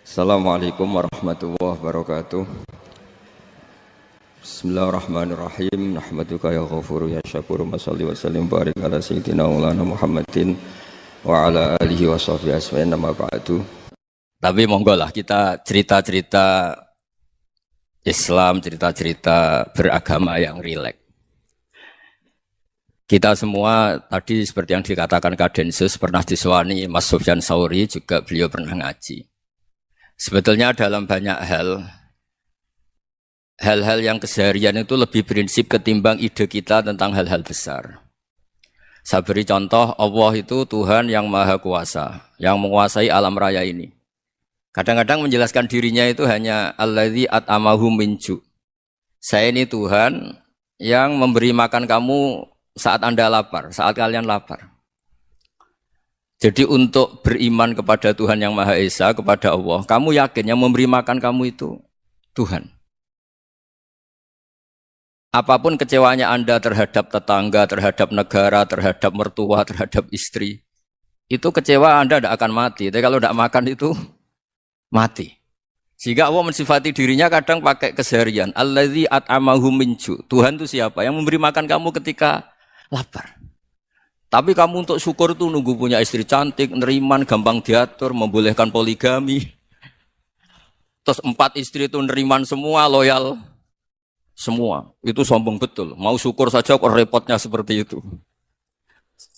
Assalamualaikum warahmatullahi wabarakatuh. Bismillahirrahmanirrahim. Nahmaduka ya ghafuru ya syakuru. Mashalli wa sallim barik ala sayyidina maulana Muhammadin wa ala alihi wa sahbihi asma'in nama ba'du. Tapi monggo lah kita cerita-cerita Islam, cerita-cerita beragama yang rileks. Kita semua tadi seperti yang dikatakan Kadensus pernah disewani Mas Sufyan Sauri, juga beliau pernah ngaji. Sebetulnya dalam banyak hal-hal yang keseharian itu lebih prinsip ketimbang ide kita tentang hal-hal besar. Saya beri contoh, Allah itu Tuhan yang Maha Kuasa, yang menguasai alam raya ini. Kadang-kadang menjelaskan dirinya itu hanya alladzi at'amahum min ju'. Saya ini Tuhan yang memberi makan kamu saat Anda lapar, saat kalian lapar. Jadi untuk beriman kepada Tuhan yang Maha Esa, kepada Allah, kamu yakin yang memberi makan kamu itu Tuhan. Apapun kecewanya Anda terhadap tetangga, terhadap negara, terhadap mertua, terhadap istri, itu kecewa Anda tidak akan mati. Tapi kalau tidak makan itu mati. Sehingga Allah mensifati dirinya kadang pakai keseharian. Alladzi at'amahum min ju'. Tuhan itu siapa? Yang memberi makan kamu ketika lapar. Tapi kamu untuk syukur itu nunggu punya istri cantik, neriman, gampang diatur, membolehkan poligami. Terus 4 istri itu neriman semua, loyal semua. Itu sombong betul. Mau syukur saja kok repotnya seperti itu.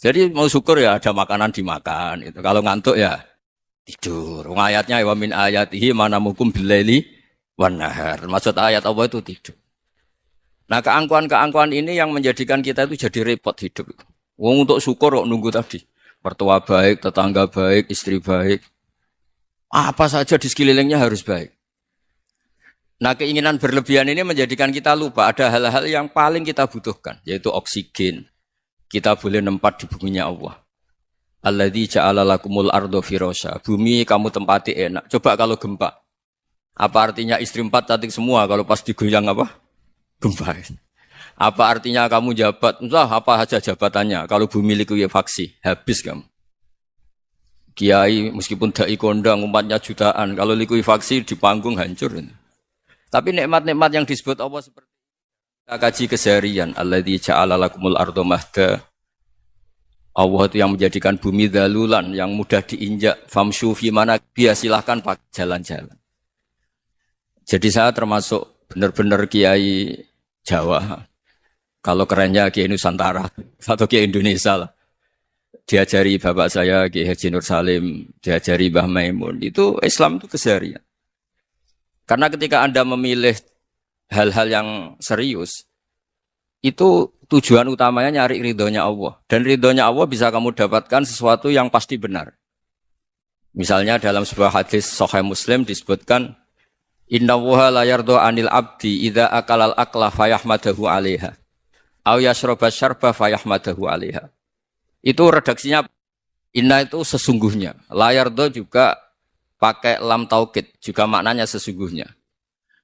Jadi mau syukur ya ada makanan dimakan. Itu. Kalau ngantuk ya tidur. Ayatnya wa min ayatihi manamukum billaili wan nahar. Maksud ayat Allah itu tidur. Nah, keangkuhan-keangkuhan ini yang menjadikan kita itu jadi repot hidup. Wong untuk syukur kok nunggu tadi. Mertua baik, tetangga baik, istri baik. Apa saja di sekelilingnya harus baik. Nah, keinginan berlebihan ini menjadikan kita lupa ada hal-hal yang paling kita butuhkan, yaitu oksigen. Kita boleh nempat di buminya Allah. Alladzi ja'ala lakumul ardo firasya. Bumi kamu tempati enak. Coba kalau gempa. Apa artinya istri 4 cantik semua kalau pas digoyang apa? Gempa. Apa artinya kamu jabat? Entah apa saja jabatannya. Kalau bumi likuifaksi, habis kamu. Kiai meskipun dai kondang umatnya jutaan, kalau likuifaksi di panggung hancur. Tapi nikmat-nikmat yang disebut Allah seperti kita kaji keseharian. Alladzi ja'ala lakumul ardo mahda. Allah itu yang menjadikan bumi dalulan, yang mudah diinjak. Famshu fi mana biya, silahkan pakai jalan-jalan. Jadi saya termasuk benar-benar kiai Jawa. Kalau kerennya Kiai Nusantara atau Kiai Indonesia lah. Diajari bapak saya Kiai Haji Nur Salim, diajari Mbah Maimun. Itu Islam itu keseharian. Karena ketika Anda memilih hal-hal yang serius, itu tujuan utamanya nyari ridhonya Allah. Dan ridhonya Allah bisa kamu dapatkan sesuatu yang pasti benar. Misalnya dalam sebuah hadis Sahih Muslim disebutkan, Inna Allaha la yardo anil abdi idza akalal akla fayahmadahu alaiha. Aw yashroba syarba fayahmadahu alaiha. Itu redaksinya inna itu sesungguhnya. La yardo juga pakai lam taukid, juga maknanya sesungguhnya.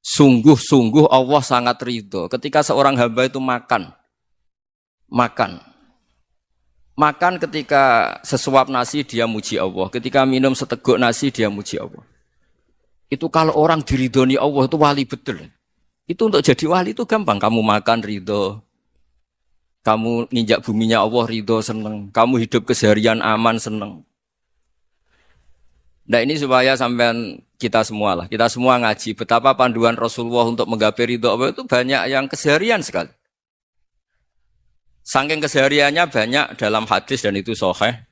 Sungguh-sungguh Allah sangat ridho ketika seorang hamba itu makan. Makan ketika sesuap nasi dia muji Allah. Ketika minum seteguk nasi dia muji Allah. Itu kalau orang diridhoni Allah itu wali betul. Itu untuk jadi wali itu gampang. Kamu makan ridho. Kamu nginjak buminya Allah ridho seneng. Kamu hidup keseharian aman seneng. Nah ini supaya sampean kita semua lah. Kita semua ngaji. Betapa panduan Rasulullah untuk menggapai ridho Allah itu banyak yang keseharian sekali. Saking kesehariannya banyak dalam hadis dan itu sahih.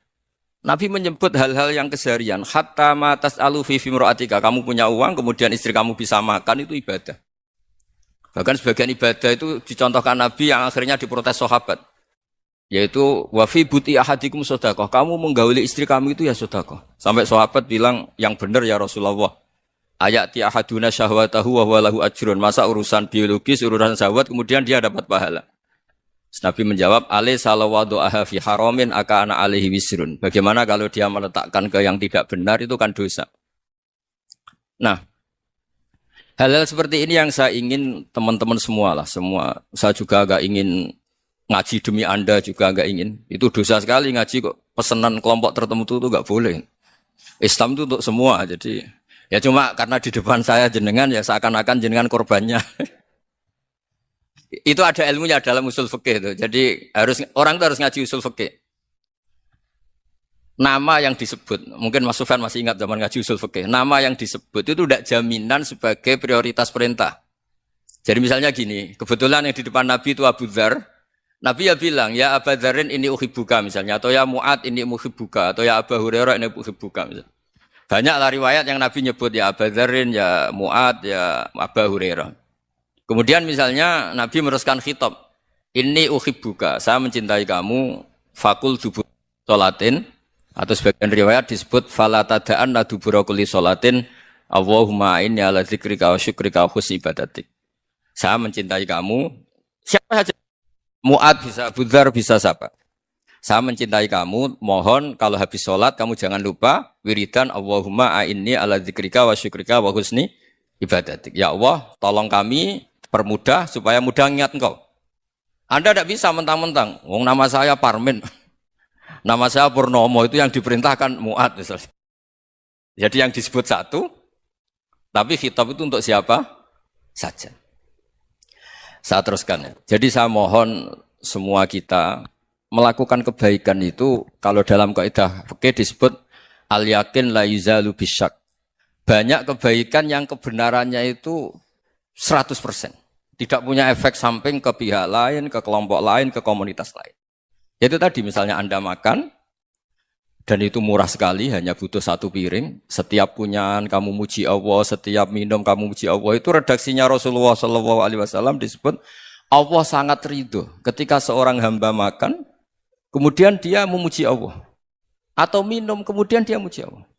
Nabi menyebut hal-hal yang keseharian. Hatta ma tas'alu fi imra'atika. Kamu punya uang, kemudian istri kamu bisa makan, itu ibadah. Bahkan sebagian ibadah itu dicontohkan Nabi yang akhirnya diprotes sahabat. Yaitu, wa fi buti ahadikum sodaqah. Kamu menggauli istri kamu itu ya sodaqah. Sampai sahabat bilang, yang benar ya Rasulullah. Ayati ahaduna syahwatahu wa huwa lahu ajrun. Masa urusan biologis, urusan syahwat, kemudian dia dapat pahala. Nabi menjawab, alaih salawadu'aha fi haramin aka'ana alaihi wisrun. Bagaimana kalau dia meletakkan ke yang tidak benar, itu kan dosa. Nah, hal-hal seperti ini yang saya ingin teman-teman semua lah. Semua. Saya juga agak ingin ngaji demi Anda juga agak ingin. Itu dosa sekali ngaji kok. Pesanan kelompok tertentu itu enggak boleh. Islam itu untuk semua. Jadi Ya cuma karena di depan saya jenengan ya seakan-akan jenengan korbannya. Itu ada ilmunya dalam usul fikih itu. Jadi orang itu harus ngaji usul fikih. Nama yang disebut, mungkin Mas Sufyan masih ingat zaman ngaji usul fikih. Nama yang disebut itu tidak jaminan sebagai prioritas perintah. Jadi misalnya gini, kebetulan yang di depan Nabi itu Abu Dzar. Nabi ya bilang, ya Abu Dzarin ini uhibbuka misalnya, atau ya Mu'ad ini uhibbuka, atau ya Abu Hurairah ini uhibbuka misalnya. Banyaklah riwayat yang Nabi nyebut ya Abu Dzarin, ya Mu'ad, ya Abu Hurairah. Kemudian misalnya Nabi meneruskan khitab, ini uhibbuka, saya mencintai kamu, fakul dubur sholatin, atau sebagian riwayat disebut fala tada'anna dubura kulli sholatin, Allahumma inni ala dzikrika wa syukrika wa husni ibadatik. Saya mencintai kamu, siapa saja. Mu'ad bisa, Abu Dzar bisa siapa. Saya mencintai kamu, mohon kalau habis sholat kamu jangan lupa wiridan Allahumma a'inni ala dzikrika wa syukrika wa husni ibadatik. Ya Allah, tolong kami permudah supaya mudah ingat engkau. Anda tidak bisa mentang-mentang, wong nama saya Parmin, nama saya Purnomo, itu yang diperintahkan Mu'ad misalnya. Jadi yang disebut satu, tapi khitab itu untuk siapa saja. Saya teruskan ya. Jadi saya mohon semua kita melakukan kebaikan itu kalau dalam kaidah fikih disebut al-yakin la yuzalu bisyak. Banyak kebaikan yang kebenarannya itu 100%. Tidak punya efek samping ke pihak lain, ke kelompok lain, ke komunitas lain. Itu tadi misalnya Anda makan dan itu murah sekali, hanya butuh satu piring. Setiap kunyahan kamu muji Allah, setiap minum kamu muji Allah. Itu redaksinya Rasulullah SAW disebut Allah sangat ridho ketika seorang hamba makan, kemudian dia memuji Allah. Atau minum, kemudian dia muji Allah.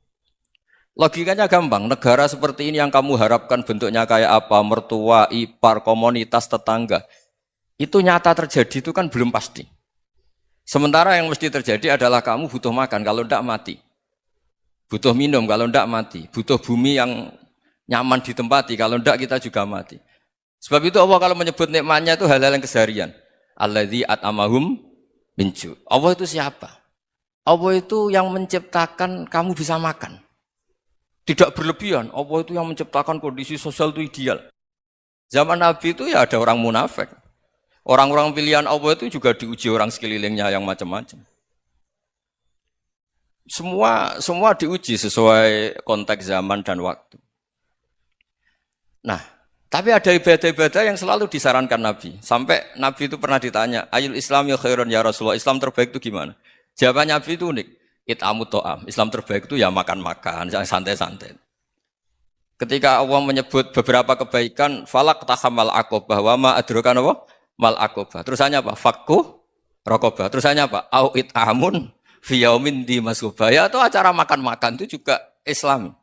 Logikanya gampang, negara seperti ini yang kamu harapkan bentuknya kayak apa, mertua, ipar, komunitas, tetangga. Itu nyata terjadi itu kan belum pasti. Sementara yang mesti terjadi adalah kamu butuh makan, kalau tidak mati. Butuh minum, kalau tidak mati. Butuh bumi yang nyaman ditempati, kalau tidak kita juga mati. Sebab itu Allah kalau menyebut nikmatnya itu hal-hal yang keseharian. Alladzi at'amahum min ju'. Allah itu siapa? Allah itu yang menciptakan kamu bisa makan. Tidak berlebihan, Allah itu yang menciptakan kondisi sosial itu ideal. Zaman Nabi itu ya ada orang munafik. Orang-orang pilihan Allah itu juga diuji orang sekelilingnya yang macam-macam. Semua diuji sesuai konteks zaman dan waktu. Nah, tapi ada ibadah-ibadah yang selalu disarankan Nabi. Sampai Nabi itu pernah ditanya, Ayul Islam ya khairun ya Rasulullah, Islam terbaik itu gimana? Jawaban Nabi itu unik. It'amu to'am. Islam terbaik itu ya makan-makan, santai-santai. Ketika Allah menyebut beberapa kebaikan, falak tahamal aqobah wa ma adrokan apa? Mal aqobah. Terusannya apa? Fakku raqobah. Terusannya apa? Au it'amun fi yaumin di masubah. Ya itu acara makan-makan itu juga Islam.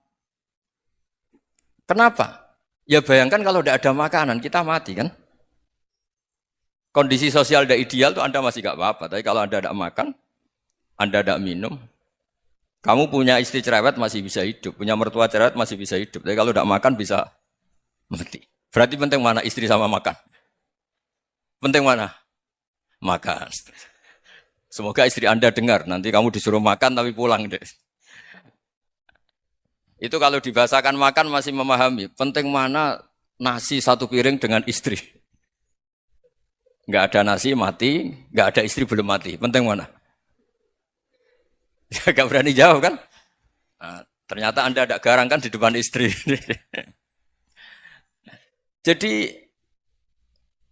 Kenapa? Ya bayangkan kalau tidak ada makanan, kita mati kan? Kondisi sosial tidak ideal itu Anda masih gak apa-apa. Tapi kalau Anda tidak makan, Anda tidak minum, kamu punya istri cerewet masih bisa hidup, punya mertua cerewet masih bisa hidup. Tapi kalau tidak makan bisa mati. Berarti penting mana istri sama makan? Penting mana? Makan. Semoga istri Anda dengar, nanti kamu disuruh makan tapi pulang deh. Itu kalau dibahasakan makan masih memahami. Penting mana nasi satu piring dengan istri. Enggak ada nasi mati, enggak ada istri belum mati. Penting mana? Enggak berani jawab kan? Nah, ternyata Anda ada garang kan di depan istri. Jadi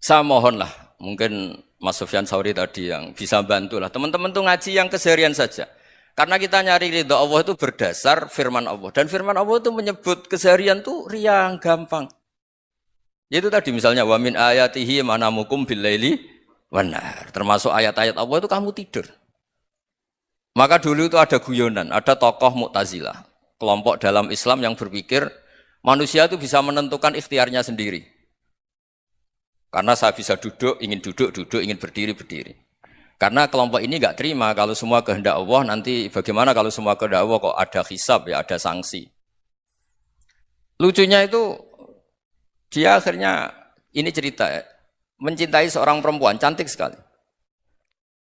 saya mohonlah, mungkin Mas Sufyan Sauri tadi yang bisa bantulah. Teman-teman tuh ngaji yang keseharian saja. Karena kita nyari ridho Allah itu berdasar firman Allah. Dan firman Allah itu menyebut keseharian tuh riang, gampang. Itu tadi misalnya wa min ayatihi manamukum billaili wanar. Termasuk ayat-ayat Allah itu kamu tidur. Maka dulu itu ada guyonan, ada tokoh Mu'tazilah, kelompok dalam Islam yang berpikir manusia itu bisa menentukan ikhtiarnya sendiri. Karena saya bisa duduk, duduk, ingin berdiri, berdiri. Karena kelompok ini enggak terima kalau semua kehendak Allah, nanti bagaimana kalau semua kehendak Allah kok ada hisab, ya ada sanksi. Lucunya itu, dia akhirnya, ini cerita ya, mencintai seorang perempuan, cantik sekali.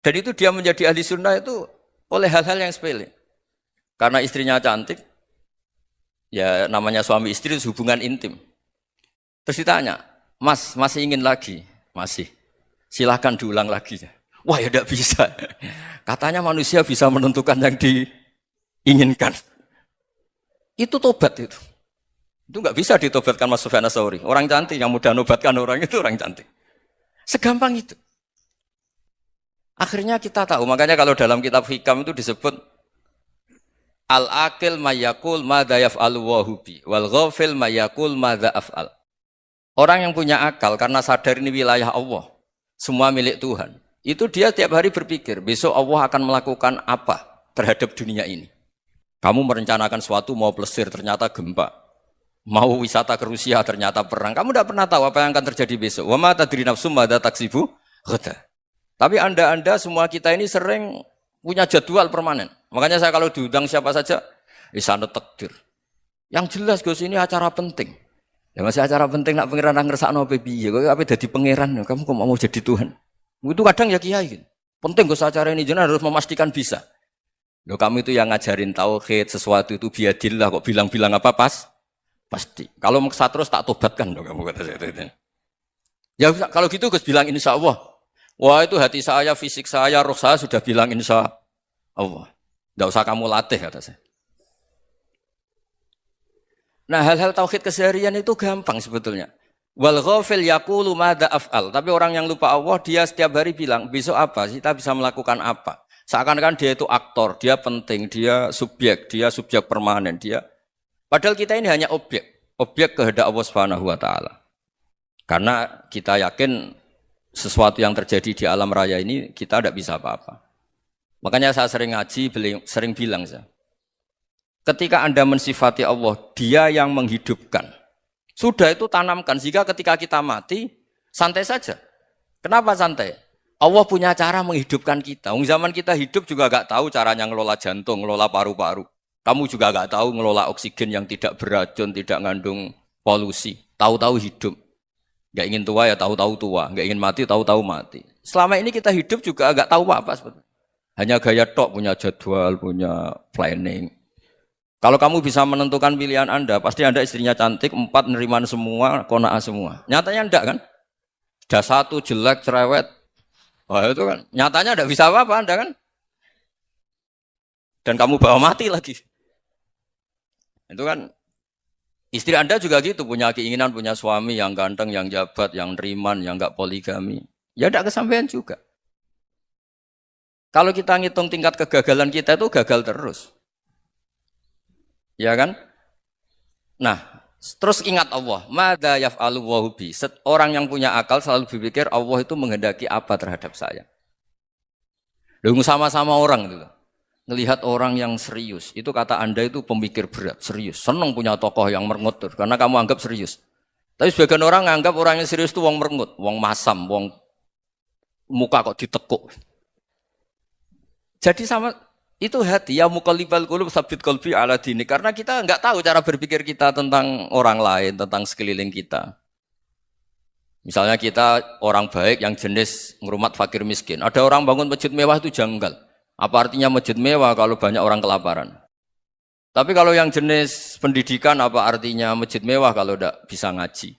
Dan itu dia menjadi ahli sunnah itu oleh hal-hal yang sepele. Karena istrinya cantik, Ya namanya suami istri itu hubungan intim. Terus ditanya, Mas, masih ingin lagi? Masih. Silahkan diulang lagi. Wah ya tidak bisa. Katanya manusia bisa menentukan yang diinginkan. Itu tobat itu. Itu nggak bisa ditobatkan Mas Sufyan Ats-Tsauri. Orang cantik yang mudah nobatkan orang itu orang cantik. Segampang itu. Akhirnya kita tahu. Makanya kalau dalam kitab Hikam itu disebut al-aqil mayyakul madza yaf'alu wa hubi wal ghafil mayyakul madza af'al. Orang yang punya akal karena sadar ini wilayah Allah, semua milik Tuhan. Itu dia tiap hari berpikir, besok Allah akan melakukan apa terhadap dunia ini. Kamu merencanakan sesuatu mau plesir ternyata gempa. Mau wisata ke Rusia ternyata perang. Kamu tidak pernah tahu apa yang akan terjadi besok. Wa ma tadri nafsum madza taksibu ghada. Tapi Anda semua kita ini sering punya jadwal permanen. Makanya saya kalau diundang siapa saja, sana takdir. Yang jelas Gus ini acara penting. Ya masih acara penting nak pangeran ngersakno piye. Kok ape dadi pangeran, kamu kok mau jadi Tuhan. Itu kadang ya kiai. Penting Gus acara ini jenengan harus memastikan bisa. Loh kamu itu yang ngajarin tauhid, sesuatu itu biadillah kok bilang-bilang apa pasti. Kalau maksa terus tak tobatkan dong kamu kata saya itu. Ya kalau gitu Gus bilang insya Allah. Wah itu hati saya, fisik saya, roh saya sudah bilang insya Allah. Tidak usah kamu latih kata saya. Nah hal-hal tauhid keseharian itu gampang sebetulnya. Wal ghafil yaqulu madza af'al. Tapi orang yang lupa Allah dia setiap hari bilang besok apa? Kita bisa melakukan apa? Seakan-akan dia itu aktor, dia penting, dia subjek permanen, dia. Padahal kita ini hanya objek kehendak Allah Subhanahu wa taala. Karena kita yakin sesuatu yang terjadi di alam raya ini kita tidak bisa apa-apa. Makanya saya sering ngaji, sering bilang saya. Ketika Anda mensifati Allah, Dia yang menghidupkan. Sudah itu tanamkan sehingga ketika kita mati santai saja. Kenapa santai? Allah punya cara menghidupkan kita. Zaman kita hidup juga gak tahu caranya ngelola jantung, ngelola paru-paru. Kamu juga gak tahu ngelola oksigen yang tidak beracun, tidak ngandung polusi. Tahu-tahu hidup. Gak ingin tua ya tahu-tahu tua. Gak ingin mati tahu-tahu mati. Selama ini kita hidup juga gak tahu apa sebetulnya. Hanya gaya tok, punya jadwal, punya planning. Kalau kamu bisa menentukan pilihan Anda, pasti Anda istrinya cantik, 4 neriman semua, kona'ah semua. Nyatanya enggak kan? Ada 1 jelek, cerewet. Wah itu kan, nyatanya enggak bisa apa-apa Anda kan? Dan kamu bawa mati lagi. Itu kan, istri Anda juga gitu, punya keinginan, punya suami yang ganteng, yang jabat, yang neriman, yang enggak poligami. Ya enggak kesampaian juga. Kalau kita ngitung tingkat kegagalan kita itu gagal terus. Ya kan? Nah, terus ingat Allah. Madza yaf'alu wa bi. Orang yang punya akal selalu berpikir Allah itu menghendaki apa terhadap saya. Lalu sama-sama orang itu. Ngelihat orang yang serius. Itu kata Anda itu pemikir berat, serius. Senang punya tokoh yang merengut karena kamu anggap serius. Tapi sebagian orang anggap orang yang serius itu wong merengut, wong masam, wong muka kok ditekuk. Jadi sama itu hati ya muqallibal qulub tsabbit qalbi ala dini karena kita enggak tahu cara berpikir kita tentang orang lain, tentang sekeliling kita. Misalnya kita orang baik yang jenis ngrumat fakir miskin. Ada orang bangun masjid mewah itu janggal. Apa artinya masjid mewah kalau banyak orang kelaparan? Tapi kalau yang jenis pendidikan apa artinya masjid mewah kalau enggak bisa ngaji?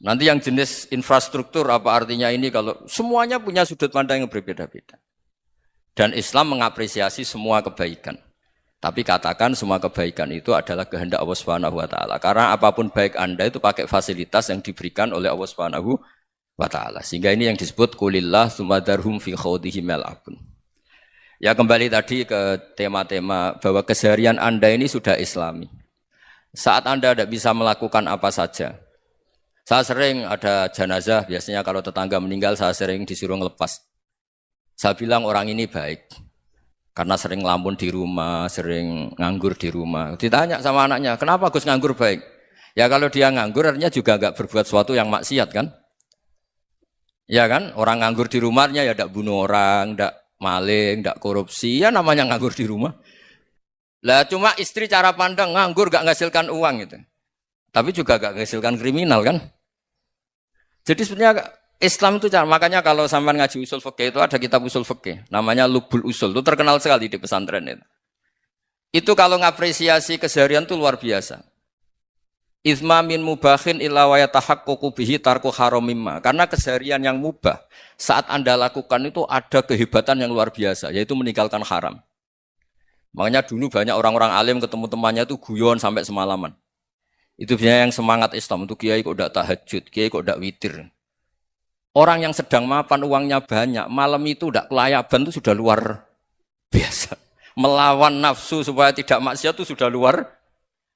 Nanti yang jenis infrastruktur apa artinya ini kalau semuanya punya sudut pandang yang berbeda-beda. Dan Islam mengapresiasi semua kebaikan. Tapi katakan semua kebaikan itu adalah kehendak Allah Subhanahu wa taala. Karena apapun baik Anda itu pakai fasilitas yang diberikan oleh Allah Subhanahu wa taala. Sehingga ini yang disebut qulillah tsumadarhum fi khawdihim yal'abun. Ya kembali tadi ke tema-tema bahwa keseharian Anda ini sudah Islami. Saat Anda tidak bisa melakukan apa saja. Saya sering ada jenazah, biasanya kalau tetangga meninggal saya sering disuruh ngelepas. Saya bilang orang ini baik. Karena sering ngelamun di rumah, sering nganggur di rumah. Ditanya sama anaknya, kenapa Gus nganggur baik? Ya kalau dia nganggur artinya juga enggak berbuat sesuatu yang maksiat kan? Ya kan? Orang nganggur di rumahnya ya enggak bunuh orang, enggak maling, enggak korupsi. Ya namanya nganggur di rumah. Lah cuma istri cara pandang nganggur enggak menghasilkan uang gitu. Tapi juga enggak menghasilkan kriminal kan? Jadi sebenarnya Islam itu makanya kalau sampean ngaji usul fikih itu ada kitab usul fikih namanya Lubul Usul itu terkenal sekali di pesantren itu. Itu kalau ngapresiasi keseharian itu luar biasa. Izma min mubahin illa wa yatahaqqaqu bihi tarku haramimma. Karena keseharian yang mubah saat Anda lakukan itu ada kehebatan yang luar biasa, yaitu meninggalkan haram. Makanya dulu banyak orang-orang alim ketemu temannya itu guyon sampai semalaman. Itu biasanya yang semangat Islam, itu kiai kok ndak tahajud, kiai kok ndak witir. Orang yang sedang mapan uangnya banyak, malam itu ndak kelayaban itu sudah luar biasa. Melawan nafsu supaya tidak maksiat itu sudah luar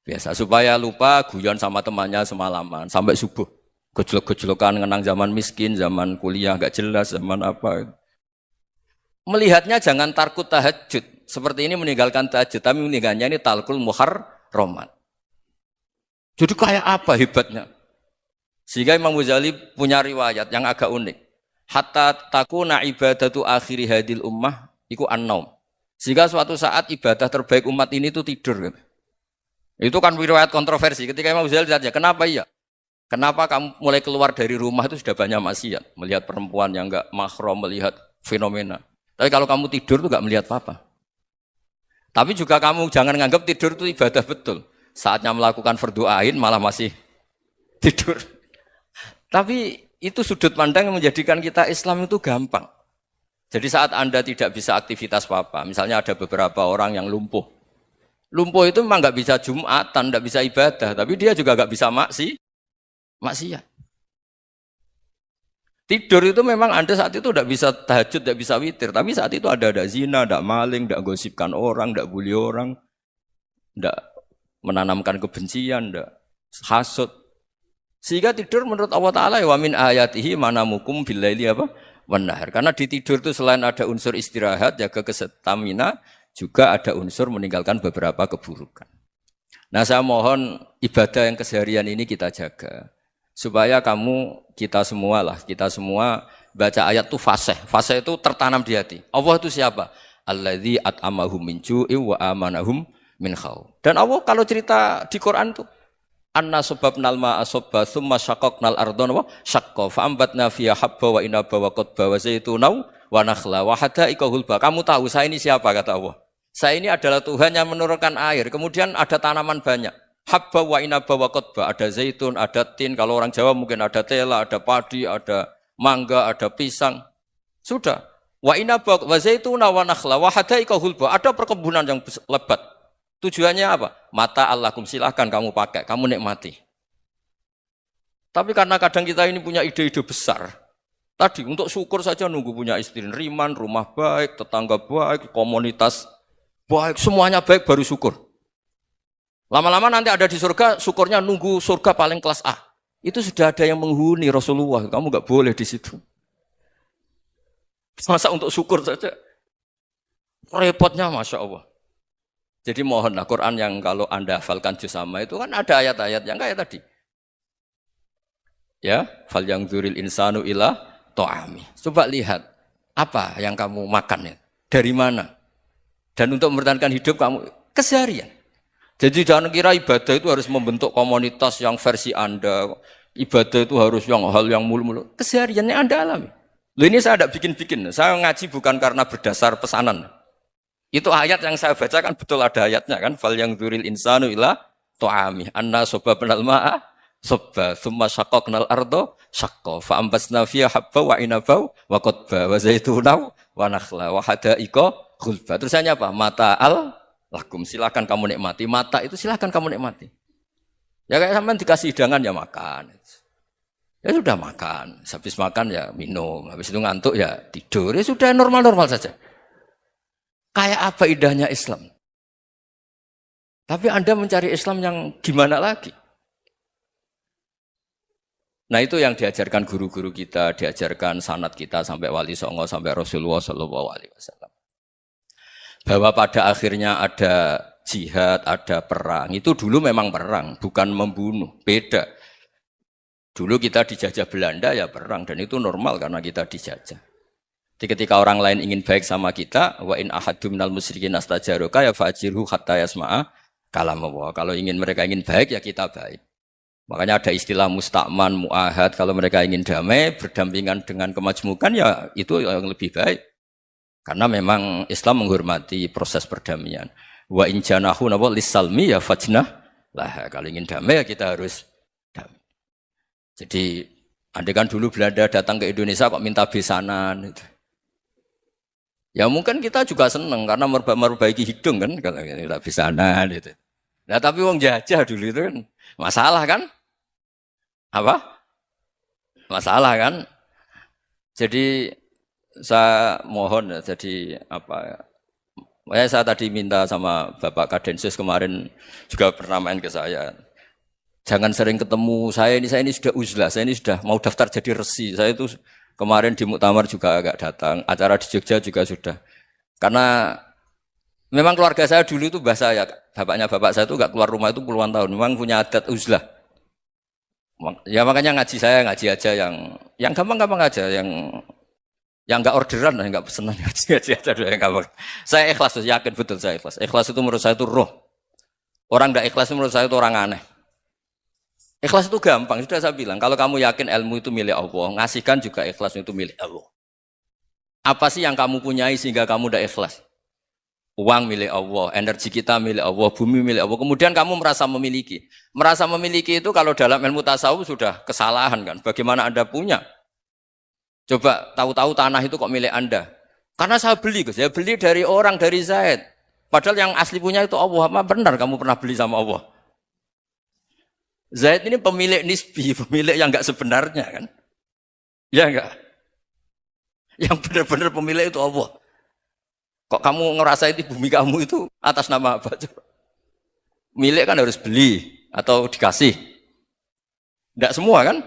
biasa, supaya lupa guyon sama temannya semalaman sampai subuh. Gejolok-gejolokan ngenang zaman miskin, zaman kuliah gak jelas, zaman apa. Melihatnya jangan tarkut tahajud. Seperti ini meninggalkan tahajud, tapi meninggalkannya ini talkul muharramat. Jadi kayak apa hebatnya? Sehingga Imam Ghazali punya riwayat yang agak unik. Hatta takuna ibadatu akhiri hadil ummah iku an-naum. Sehingga suatu saat ibadah terbaik umat ini itu tidur. Itu kan riwayat kontroversi. Ketika Imam Ghazali ditanya, kenapa iya? Kenapa kamu mulai keluar dari rumah itu sudah banyak maksiat? Melihat perempuan yang enggak mahram, melihat fenomena. Tapi kalau kamu tidur itu enggak melihat apa-apa. Tapi juga kamu jangan nganggap tidur itu ibadah betul. Saatnya melakukan fardu ain malah masih tidur. Tapi itu sudut pandang yang menjadikan kita Islam itu gampang. Jadi saat Anda tidak bisa aktivitas apa-apa, misalnya ada beberapa orang yang lumpuh. Lumpuh itu memang nggak bisa Jumatan, nggak bisa ibadah, tapi dia juga nggak bisa maksiat. Tidur itu memang Anda saat itu nggak bisa tahajud, nggak bisa witir, tapi saat itu ada zina, nggak maling, nggak gosipkan orang, nggak bully orang, nggak menanamkan kebencian, nggak hasud. Sehingga tidur menurut Allah Taala wa min ayatihi manamukum billaili apa? Wan-nahar. Karena di tidur itu selain ada unsur istirahat, jaga kestamina, juga ada unsur meninggalkan beberapa keburukan. Nah, saya mohon ibadah yang keseharian ini kita jaga. Supaya kita semua baca ayat itu fasih. Fasih itu tertanam di hati. Allah itu siapa? Alladzi at'amahum min ju'i wa amanahum min khauf. Dan Allah kalau cerita di Quran itu anna sababnal ma'a sabba tsumma syaqqaqnal ardha wa syaqqa fa ambatna fiha habba wa inaba wa qadba wa zaituna wa nakhla wa hada'iqa hulba. Kamu tahu saya ini siapa kata Allah? Saya ini adalah Tuhan yang menurunkan air. Kemudian ada tanaman banyak. Habba wa inaba wa qadba. Ada zaitun, ada tin. Kalau orang Jawa mungkin ada tela, ada padi, ada mangga, ada pisang. Sudah. Wa inaba wa zaituna wa nakhla wa hada'iqa hulba. Ada perkebunan yang lebat. Tujuannya apa? Mata Allahkum, silahkan kamu pakai, kamu nikmati. Tapi karena kadang kita ini punya ide-ide besar. Tadi untuk syukur saja nunggu punya istri riman, rumah baik, tetangga baik, komunitas baik, semuanya baik baru syukur. Lama-lama nanti ada di surga, syukurnya nunggu surga paling kelas A. Itu sudah ada yang menghuni Rasulullah, kamu enggak boleh di situ. Masa untuk syukur saja? Repotnya Masya Allah. Jadi mohonlah Quran yang kalau Anda hafalkan juz sama itu kan ada ayat-ayat yang kayak tadi. Ya, fal yang dzuril insanu ila ta'ami. Coba lihat apa yang kamu makan ya? Dari mana? Dan untuk mempertahankan hidup kamu keseharian. Jadi jangan kira ibadah itu harus membentuk komunitas yang versi Anda. Ibadah itu harus hal yang mulu-mulu. Kesehariannya Anda alami. Loh ini saya tidak bikin-bikin. Saya ngaji bukan karena berdasar pesanan. Itu ayat yang saya baca kan betul ada ayatnya kan. Fal yang dzuril insanu ila ta'ami. Anna sababnal ma'a sabba. Thumma syaqqaqnal arda syaqqa. Fa ambasna fiha habba wa inaba wa qadba wa zaituna wa nakhla wa hada'iqa khulba. Terusannya apa? Mata'al lakum. Silakan kamu nikmati. Mata itu silakan kamu nikmati. Ya kayak sampean dikasih hidangan ya makan. Ya sudah makan. Habis makan ya minum. Habis itu ngantuk ya tidur. Ya sudah normal-normal saja. Kayak apa indahnya Islam. Tapi Anda mencari Islam yang gimana lagi? Nah itu yang diajarkan guru-guru kita, diajarkan sanad kita sampai Wali Songo, sampai Rasulullah SAW. Bahwa pada akhirnya ada jihad, ada perang. Itu dulu memang perang, bukan membunuh. Beda. Dulu kita dijajah Belanda ya perang, dan itu normal karena kita dijajah. Jadi ketika orang lain ingin baik sama kita, wa in ahadum minal musyrikin astajaruka ya fa'jirhu hatta yasma'a kalam Allah. Kalau mereka ingin baik ya kita baik. Makanya ada istilah mustakman, mu'ahad. Kalau mereka ingin damai, berdampingan dengan kemajmukan ya itu yang lebih baik. Karena memang Islam menghormati proses perdamaian. Wa in janahu napa lisalmi ya fajnah lah. Kalau ingin damai ya kita harus damai. Jadi andai kan dulu Belanda datang ke Indonesia kok minta besanan gitu. Ya mungkin kita juga seneng karena memperbaiki hidung kan kalau minta besanan gitu. Nah tapi wong jajah dulu itu kan masalah kan? Apa? Masalah kan? Jadi saya mohon ya, jadi apa? Saya tadi minta sama Bapak Kadensus kemarin juga pernah main ke saya. Jangan sering ketemu saya ini sudah uzlah, saya ini sudah mau daftar jadi resi. Saya itu kemarin di muktamar juga agak datang, acara di Jogja juga sudah. Karena memang keluarga saya dulu itu bahasa ya, bapaknya bapak saya itu enggak keluar rumah itu puluhan tahun. Memang punya adat uzlah. Ya makanya ngaji aja yang gampang-gampang aja, yang enggak orderan, enggak pesenan ngaji aja dulu yang gampang. Saya ikhlas, yakin betul saya ikhlas. Ikhlas itu menurut saya itu roh. Orang enggak ikhlas menurut saya itu orang aneh. Ikhlas itu gampang, sudah saya bilang. Kalau kamu yakin ilmu itu milik Allah, ngasihkan juga ikhlas itu milik Allah. Apa sih yang kamu punyai sehingga kamu tidak ikhlas? Uang milik Allah, energi kita milik Allah, bumi milik Allah. Kemudian kamu merasa memiliki. Merasa memiliki itu kalau dalam ilmu tasawuf sudah kesalahan kan. Bagaimana Anda punya? Coba tahu-tahu tanah itu kok milik Anda. Karena saya beli, saya beli dari orang, dari Zaid. Padahal yang asli punya itu Allah. Apa benar kamu pernah beli sama Allah? Zaid ini pemilik nisbi, pemilik yang enggak sebenarnya kan. Ya enggak? Yang benar-benar pemilik itu Allah. Kok kamu ngerasa itu bumi kamu itu atas nama apa? Milik kan harus beli atau dikasih. Tidak semua kan?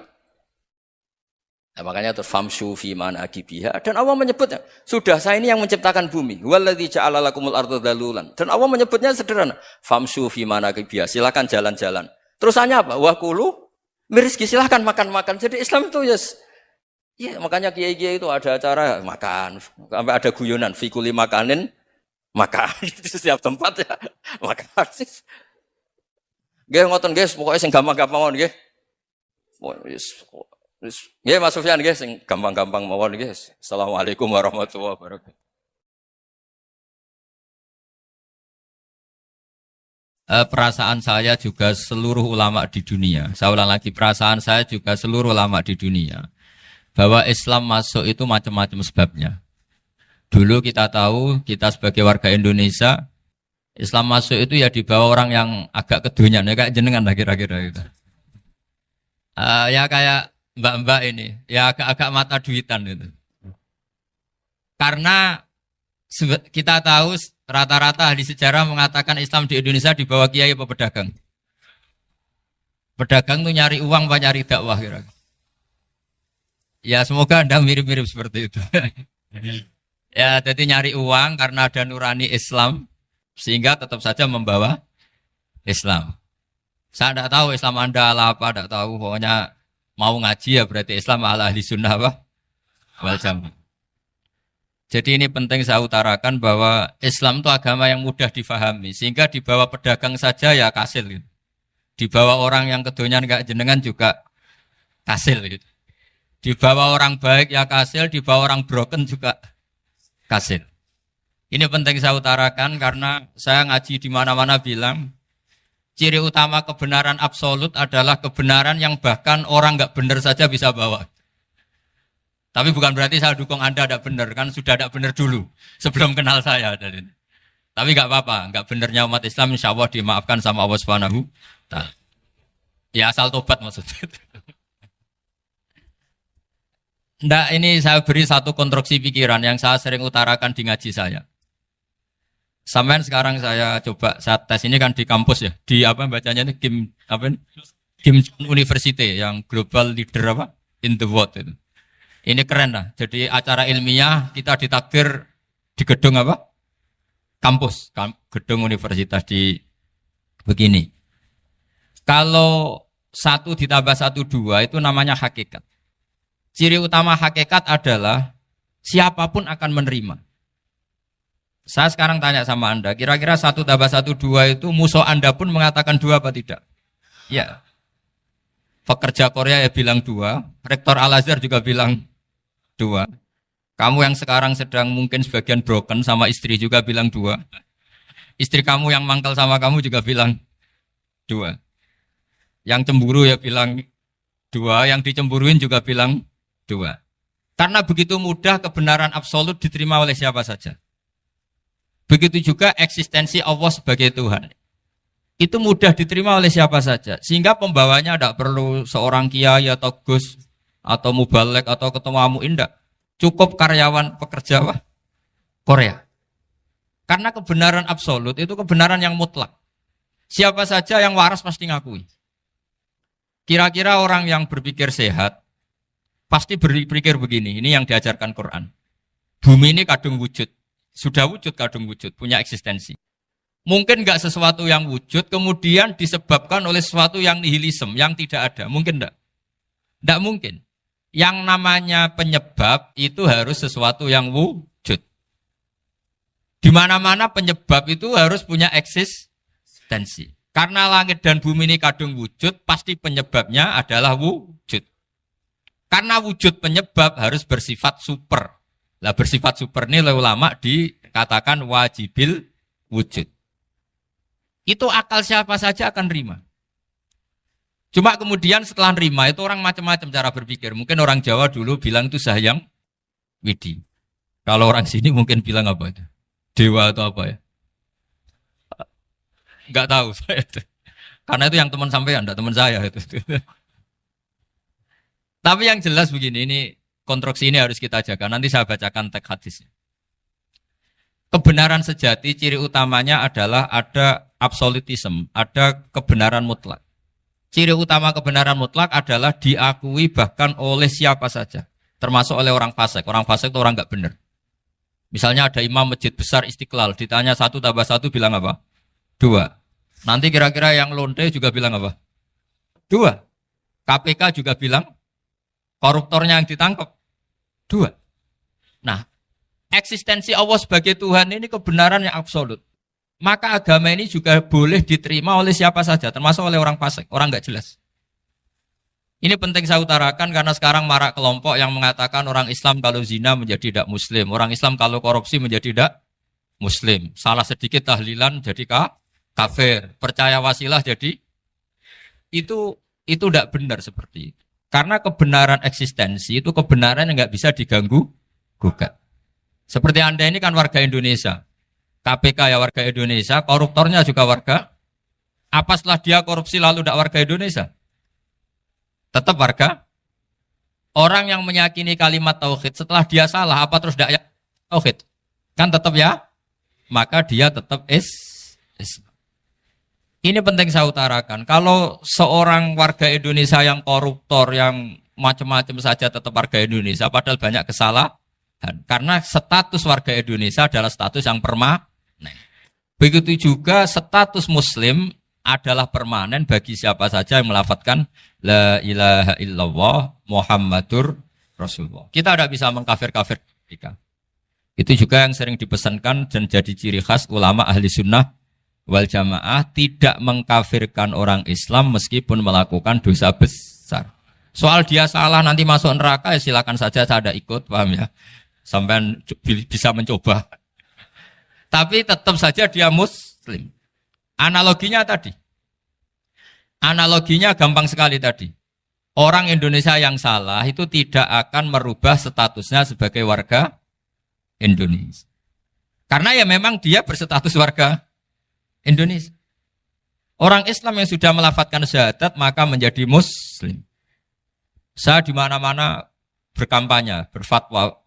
Nah, makanya terus famshu fi manakibiha dan Allah menyebutnya, sudah saya ini yang menciptakan bumi. Waladzi ja'ala lakumul arda dalulan. Dan Allah menyebutnya sederhana, famshu fi manakibiha, silakan jalan-jalan. Terusannya apa? Wa kulu mirizki, silakan makan-makan. Jadi Islam itu yes. Ya, makanya kiai-kiai itu ada acara makan, sampai ada guyonan fikuli makanin makan di setiap tempat ya makan. Nggih ngoten nggih, pokoke sing gampang-gampang mawon nggih. Wis nggih Mas Sufyan nggih sing gampang-gampang mawon nggih. Assalamualaikum warahmatullahi wabarakatuh. Perasaan saya juga seluruh ulama di dunia. Saya ulang lagi, perasaan saya juga seluruh ulama di dunia. Bahwa Islam masuk itu macam-macam sebabnya. Dulu kita tahu, kita sebagai warga Indonesia, Islam masuk itu ya dibawa orang yang agak kedonyan, ya kayak jenengan lah kira-kira gitu. Ya kayak mbak-mbak ini, ya agak-agak mata duitan gitu. Karena kita tahu rata-rata ahli sejarah mengatakan Islam di Indonesia dibawa kiai apa pedagang. Pedagang itu nyari uang apa nyari dakwah kira-kira. Ya semoga Anda mirip-mirip seperti itu. Ya jadi nyari uang karena ada nurani Islam sehingga tetap saja membawa Islam. Saya tidak tahu Islam Anda ala apa, tidak tahu. Pokoknya mau ngaji ya berarti Islam ala ahli sunnah apa? Wal jamaah. Jadi ini penting saya utarakan bahwa Islam itu agama yang mudah difahami sehingga dibawa pedagang saja ya kasil gitu. Dibawa orang yang kedonyan enggak jenengan juga kasil gitu. Dibawa orang baik ya kasil, dibawa orang broken juga kasil. Ini penting saya utarakan karena saya ngaji di mana-mana bilang ciri utama kebenaran absolut adalah kebenaran yang bahkan orang enggak benar saja bisa bawa. Tapi bukan berarti saya dukung Anda tidak benar, kan sudah tidak benar dulu sebelum kenal saya. Tapi enggak apa-apa, enggak benarnya umat Islam insya Allah dimaafkan sama Allah Subhanahu. Ya asal tobat maksudnya. Nggak, ini saya beri satu konstruksi pikiran yang saya sering utarakan di ngaji saya. Sampai sekarang saya coba, saya tes ini kan di kampus ya, di apa bacanya ini, Kim University yang global leader apa, in the world itu. Ini keren lah, jadi acara ilmiah kita ditakdir di gedung apa? Kampus, gedung universitas di begini. Kalau 1 ditambah 1 2 itu namanya hakikat. Ciri utama hakikat adalah siapapun akan menerima. Saya sekarang tanya sama Anda, kira-kira 1 tambah 1 2 itu musuh Anda pun mengatakan 2 apa tidak? Ya. Pekerja Korea ya bilang 2, Rektor Al-Azhar juga bilang 2. Kamu yang sekarang sedang mungkin sebagian broken sama istri juga bilang 2. Istri kamu yang mangkal sama kamu juga bilang 2. Yang cemburu ya bilang 2, yang dicemburuin juga bilang 2. Karena begitu mudah kebenaran absolut diterima oleh siapa saja. Begitu juga eksistensi Allah sebagai Tuhan. Itu mudah diterima oleh siapa saja. Sehingga pembawanya tidak perlu seorang kiai atau gus atau mubalek atau ketua muin, tidak. Cukup karyawan pekerja Korea. Karena kebenaran absolut itu kebenaran yang mutlak. Siapa saja yang waras pasti ngakui. Kira-kira orang yang berpikir sehat pasti berpikir begini. Ini yang diajarkan Quran. Bumi ini kadung wujud. Sudah wujud kadung wujud, punya eksistensi. Mungkin enggak sesuatu yang wujud kemudian disebabkan oleh sesuatu yang nihilisme, yang tidak ada. Mungkin enggak? Enggak mungkin. Yang namanya penyebab itu harus sesuatu yang wujud. Di mana-mana penyebab itu harus punya eksistensi. Karena langit dan bumi ini kadung wujud, pasti penyebabnya adalah wujud. Karena wujud penyebab harus bersifat super. Lah bersifat super ini oleh ulama dikatakan wajibil wujud. Itu akal siapa saja akan nerima. Cuma kemudian setelah nerima itu orang macam-macam cara berpikir. Mungkin orang Jawa dulu bilang itu Sahyang Widi. Kalau orang sini mungkin bilang apa itu? Dewa atau apa ya? Enggak tahu saya itu. Karena itu yang teman sampean, enggak teman saya itu. Tapi yang jelas begini, ini konstruksi ini harus kita jaga. Nanti saya bacakan teks hadisnya. Kebenaran sejati ciri utamanya adalah ada absolutisme, ada kebenaran mutlak. Ciri utama kebenaran mutlak adalah diakui bahkan oleh siapa saja, termasuk oleh orang fasik. Orang fasik itu orang enggak benar. Misalnya ada imam masjid besar Istiqlal, ditanya 1 + 1 bilang apa? 2. Nanti kira-kira yang lonte juga bilang apa? 2. KPK juga bilang koruptornya yang ditangkap 2. Nah, eksistensi Allah sebagai Tuhan ini kebenaran yang absolut. Maka agama ini juga boleh diterima oleh siapa saja, termasuk oleh orang fasik, orang enggak jelas. Ini penting saya utarakan karena sekarang marak kelompok yang mengatakan orang Islam kalau zina menjadi tidak muslim, orang Islam kalau korupsi menjadi tidak muslim. Salah sedikit tahlilan jadi kafir, percaya wasilah jadi itu tidak benar seperti itu. Karena kebenaran eksistensi itu kebenaran yang enggak bisa diganggu gugat. Seperti Anda ini kan warga Indonesia. KPK ya warga Indonesia, koruptornya juga warga. Apa setelah dia korupsi lalu tidak warga Indonesia? Tetap warga. Orang yang meyakini kalimat tauhid setelah dia salah, apa terus tidak tauhid? Kan tetap ya? Maka dia tetap Ini penting saya utarakan. Kalau seorang warga Indonesia yang koruptor, yang macam-macam saja tetap warga Indonesia, padahal banyak kesalahan. Karena status warga Indonesia adalah status yang permanen. Begitu juga status muslim adalah permanen bagi siapa saja yang melafadzkan la ilaha illallah Muhammadur Rasulullah. Kita tidak bisa mengkafir-kafir mereka. Itu juga yang sering dipesankan dan jadi ciri khas ulama ahli sunnah wal jamaah, tidak mengkafirkan orang Islam meskipun melakukan dosa besar. Soal dia salah nanti masuk neraka ya silakan saja, saya ada ikut, paham ya? Sampai bisa mencoba. Tapi tetap saja dia muslim. Analoginya tadi. Analoginya gampang sekali tadi. Orang Indonesia yang salah itu tidak akan merubah statusnya sebagai warga Indonesia. Karena ya memang dia berstatus warga Indonesia. Orang Islam yang sudah melafadzkan syahadat maka menjadi muslim. Saya di mana-mana berkampanye, berfatwa.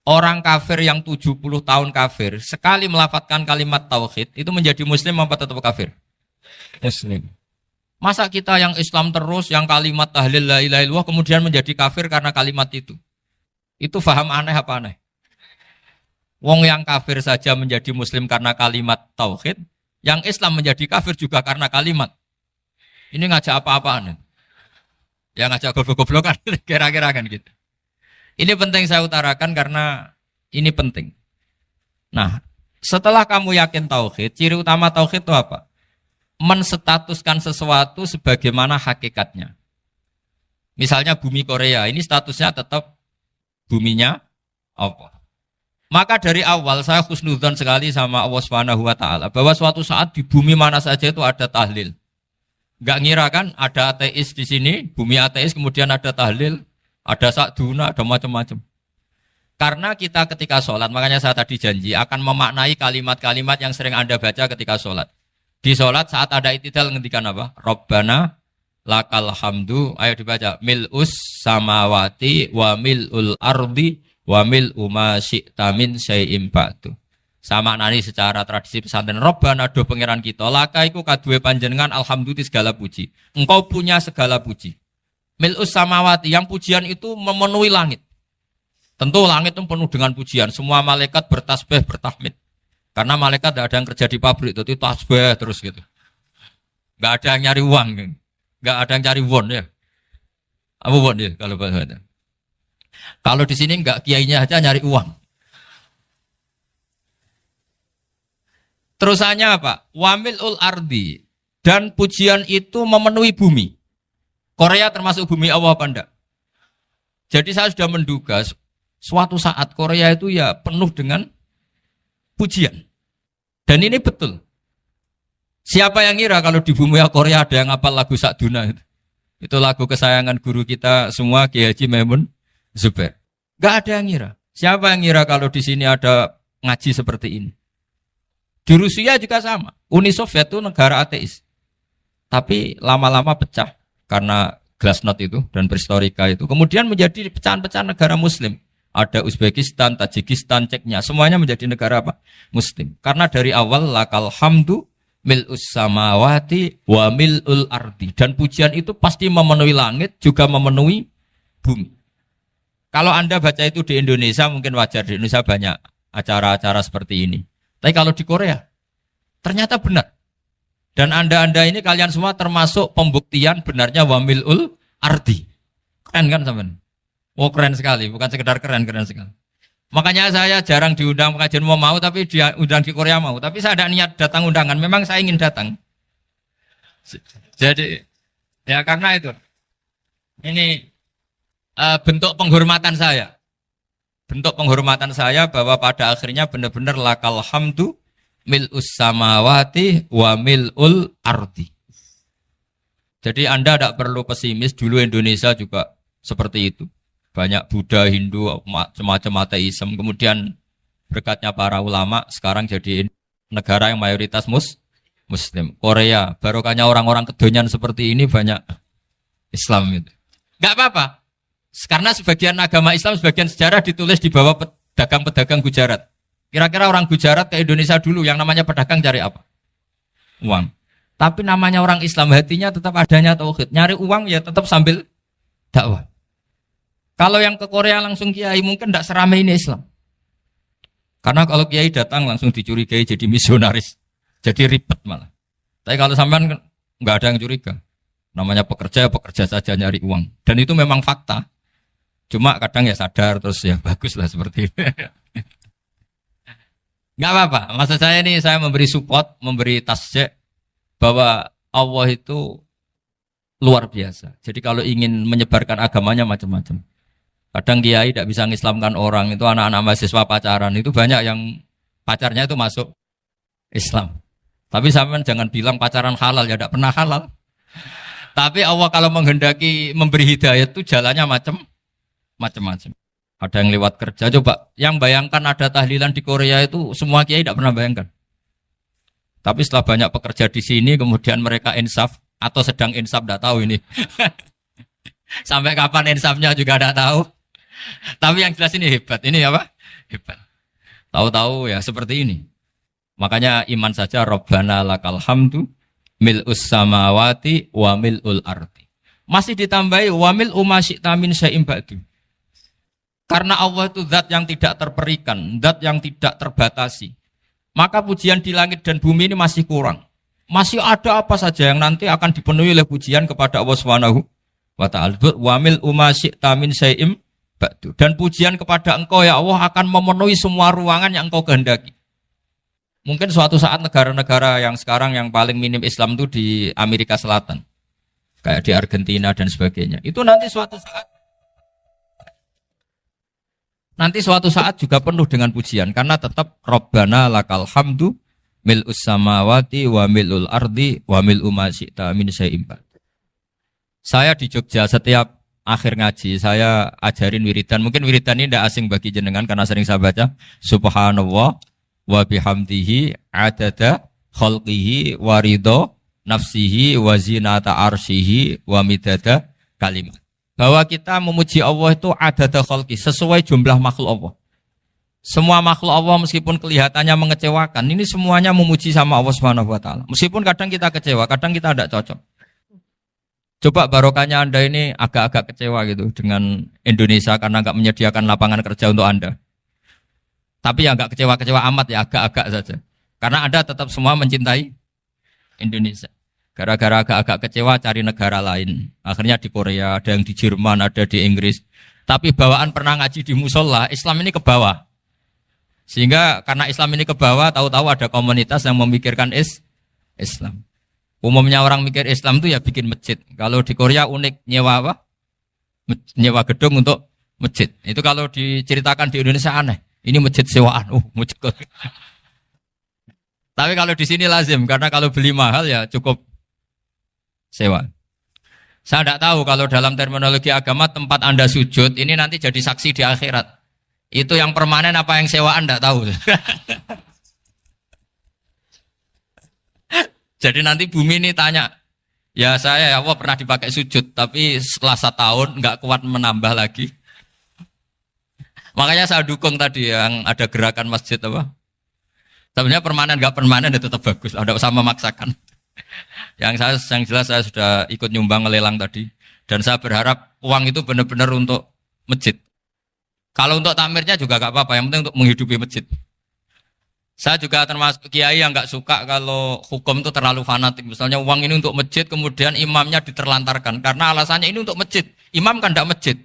Orang kafir yang 70 tahun kafir, sekali melafadzkan kalimat tauhid, itu menjadi muslim apa tetap kafir? Muslim. Masa kita yang Islam terus, yang kalimat tahlil la ilaha illallah, kemudian menjadi kafir karena kalimat itu? Itu faham aneh apa aneh? Wong yang kafir saja menjadi muslim karena kalimat tauhid, yang Islam menjadi kafir juga karena kalimat. Ini ngajak apa-apaan? Ya ngajak goblok-goblokan, kira-kira kan gitu. Ini penting saya utarakan karena ini penting. Nah, setelah kamu yakin tauhid, ciri utama tauhid itu apa? Menstatuskan sesuatu sebagaimana hakikatnya. Misalnya bumi Korea, ini statusnya tetap buminya apa? Maka dari awal saya husnudzon sekali sama Allah Subhanahu wa taala bahwa suatu saat di bumi mana saja itu ada tahlil. Enggak ngira kan ada ateis di sini, bumi ateis kemudian ada tahlil, ada sakduna, ada macam-macam. Karena kita ketika sholat, makanya saya tadi janji akan memaknai kalimat-kalimat yang sering Anda baca ketika sholat. Di sholat saat ada itidal ngendikan apa? Rabbana lakal hamdu, ayo dibaca, mil'us samawati wa mil'ul ardi wa mil'u ma syi'ta min syai'im ba'du. Sama nani secara tradisi pesantren, Rabbana do pangeran kita, laka iku kaduwe panjenengan alhamdulillah segala puji. Engkau punya segala puji. Mil'us samawati, yang pujian itu memenuhi langit. Tentu langit itu penuh dengan pujian. Semua malaikat bertasbih, bertahmid. Karena malaikat tidak ada yang kerja di pabrik, itu tasbih terus gitu. Gak ada yang nyari uang. Gak ada yang cari won ya. Apa won ya kalau bahasa. Kalau di sini enggak, kiainya aja nyari uang. Terusannya apa? Wamilul ardi, dan pujian itu memenuhi bumi. Korea termasuk bumi Allah apa enggak? Jadi saya sudah menduga suatu saat Korea itu ya penuh dengan pujian. Dan ini betul. Siapa yang ngira kalau di bumi Korea ada yang hafal lagu Sakduna itu? Itu lagu kesayangan guru kita semua, Kiai Haji Maimun Zubair. Gak ada yang ngira. Siapa yang ngira kalau di sini ada ngaji seperti ini? Di Rusia juga sama. Uni Soviet itu negara ateis. Tapi lama-lama pecah karena glasnost itu dan perestroika itu. Kemudian menjadi pecahan-pecahan negara Muslim. Ada Uzbekistan, Tajikistan, Ceknya. Semuanya menjadi negara apa? Muslim. Karena dari awal lakal hamdu mil'us samawati wa mil'ul ardi. Dan pujian itu pasti memenuhi langit, juga memenuhi bumi. Kalau Anda baca itu di Indonesia, mungkin wajar. Di Indonesia banyak acara-acara seperti ini. Tapi kalau di Korea, ternyata benar. Dan Anda ini kalian semua termasuk pembuktian benarnya wa mil'ul ardi. Keren kan teman? Oh keren sekali, bukan sekedar keren sekali. Makanya saya jarang diundang pengajian mau, tapi diundang di Korea mau. Tapi saya ada niat datang undangan, memang saya ingin datang. Jadi, ya karena itu. Ini bentuk penghormatan saya. Bentuk penghormatan saya bahwa pada akhirnya benar-benar lakal hamdu mil'us samawati wa mil'ul ardi. Jadi Anda tidak perlu pesimis, dulu Indonesia juga seperti itu. Banyak Buddha, Hindu, semacam ateisme. Kemudian berkatnya para ulama, sekarang jadi negara yang mayoritas Muslim. Korea, barokahnya orang-orang kedonyan seperti ini banyak Islam itu. Gak apa-apa. Karena sebagian agama Islam, sebagian sejarah ditulis di bawah pedagang-pedagang Gujarat. Kira-kira orang Gujarat ke Indonesia dulu, yang namanya pedagang cari apa? Uang. Tapi namanya orang Islam, hatinya tetap adanya tauhid. Nyari uang ya tetap sambil dakwah. Kalau yang ke Korea langsung kiai mungkin tidak seramai ini Islam. Karena kalau kiai datang langsung dicurigai jadi misionaris. Jadi ribet malah. Tapi kalau sampean nggak ada yang curiga. Namanya pekerja saja nyari uang. Dan itu memang fakta. Cuma kadang ya sadar terus ya bagus lah seperti itu. Nggak apa-apa. Maksud saya ini saya memberi support, memberi tasjek bahwa Allah itu luar biasa. Jadi kalau ingin menyebarkan agamanya macam-macam. Kadang kiai tidak bisa mengislamkan orang, itu anak-anak mahasiswa pacaran, itu banyak yang pacarnya itu masuk Islam. Tapi sampean jangan bilang pacaran halal, ya tidak pernah halal. Tapi Allah kalau menghendaki memberi hidayah itu jalannya macam-macam. Ada yang lewat kerja, coba yang bayangkan ada tahlilan di Korea itu semua kiai tidak pernah bayangkan. Tapi setelah banyak pekerja di sini, kemudian mereka insaf atau sedang insaf, tidak tahu ini. Sampai kapan insafnya juga tidak tahu. Tapi yang jelas ini hebat. Ini apa? Hebat. Tahu-tahu ya seperti ini. Makanya iman saja Rabbana lakal hamdu mil'us samawati wa mil'ul ardi. Masih ditambahi wa mil'u ma syi'ta min syai'im ba'du. Karena Allah itu zat yang tidak terperikan, zat yang tidak terbatasi. Maka pujian di langit dan bumi ini masih kurang. Masih ada apa saja yang nanti akan dipenuhi oleh pujian kepada Allah Subhanahu wa ta'ala. Wa mil'u ma syi'ta min syai'im ba'du. Dan pujian kepada Engkau ya Allah akan memenuhi semua ruangan yang Engkau kehendaki. Mungkin suatu saat negara-negara yang sekarang yang paling minim Islam itu di Amerika Selatan. Kayak di Argentina dan sebagainya. Itu nanti suatu saat nanti suatu saat juga penuh dengan pujian karena tetap Rabbana lakal hamdu mil'us samawati wa mil'ul ardi wa mil'u ma syi'ta min syai'in ba'd. Saya di Jogja setiap akhir ngaji saya ajarin wiridan. Mungkin wiridan ini tidak asing bagi jenengan karena sering saya baca. Subhanallah wa bihamdihi adada khalqihi wa ridha nafsihi wa zinata arsyihi wa midada kalimat. Bahwa kita memuji Allah itu adada khalqi sesuai jumlah makhluk Allah. Semua makhluk Allah meskipun kelihatannya mengecewakan, ini semuanya memuji sama Allah Subhanahu wa taala. Meskipun kadang kita kecewa, kadang kita tidak cocok. Coba barokahnya Anda ini agak-agak kecewa gitu dengan Indonesia karena nggak menyediakan lapangan kerja untuk Anda. Tapi ya nggak kecewa-kecewa amat ya, agak-agak saja. Karena Anda tetap semua mencintai Indonesia. Gara-gara agak-agak kecewa cari negara lain. Akhirnya di Korea, ada yang di Jerman, ada di Inggris. Tapi bawaan pernah ngaji di musola, Islam ini ke bawah. Sehingga karena Islam ini ke bawah, tahu-tahu ada komunitas yang memikirkan Islam. Umumnya orang mikir Islam itu ya bikin masjid. Kalau di Korea unik, nyewa apa? Nyewa gedung untuk masjid. Itu kalau diceritakan di Indonesia aneh. Ini masjid sewaan. Masjid. Tapi kalau di sini lazim, karena kalau beli mahal ya cukup sewa. Saya tidak tahu kalau dalam terminologi agama tempat Anda sujud, ini nanti jadi saksi di akhirat. Itu yang permanen apa yang sewaan tidak tahu. Jadi nanti bumi ini tanya, ya saya ya Allah pernah dipakai sujud, tapi setelah 1 tahun nggak kuat menambah lagi. Makanya saya dukung tadi yang ada gerakan masjid apa. Sebenarnya permanen nggak permanen itu tetap bagus, tidak usah memaksakan. Yang jelas saya sudah ikut nyumbang lelang tadi, dan saya berharap uang itu benar-benar untuk masjid. Kalau untuk takmirnya juga nggak apa-apa, yang penting untuk menghidupi masjid. Saya juga termasuk kiai yang nggak suka kalau hukum itu terlalu fanatik. Misalnya uang ini untuk masjid, kemudian imamnya diterlantarkan. Karena alasannya ini untuk masjid. Imam kan tidak masjid.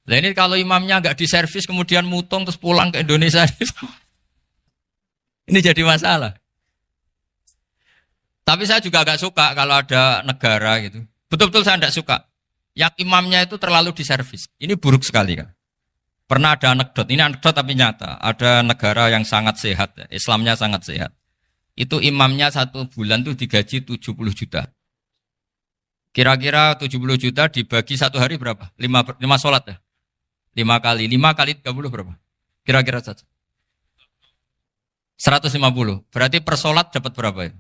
Nah ini kalau imamnya nggak diservis, kemudian mutung terus pulang ke Indonesia. Ini jadi masalah. Tapi saya juga nggak suka kalau ada negara gitu. Betul-betul saya tidak suka. Yang imamnya itu terlalu diservis. Ini buruk sekali kan. Pernah ada anekdot, ini anekdot tapi nyata. Ada negara yang sangat sehat, Islamnya sangat sehat. Itu imamnya 1 bulan tuh digaji 70 juta. Kira-kira 70 juta dibagi 1 hari berapa? 5 sholat ya? 5 kali 30 berapa? Kira-kira saja. 150. Berarti per sholat dapat berapa ya?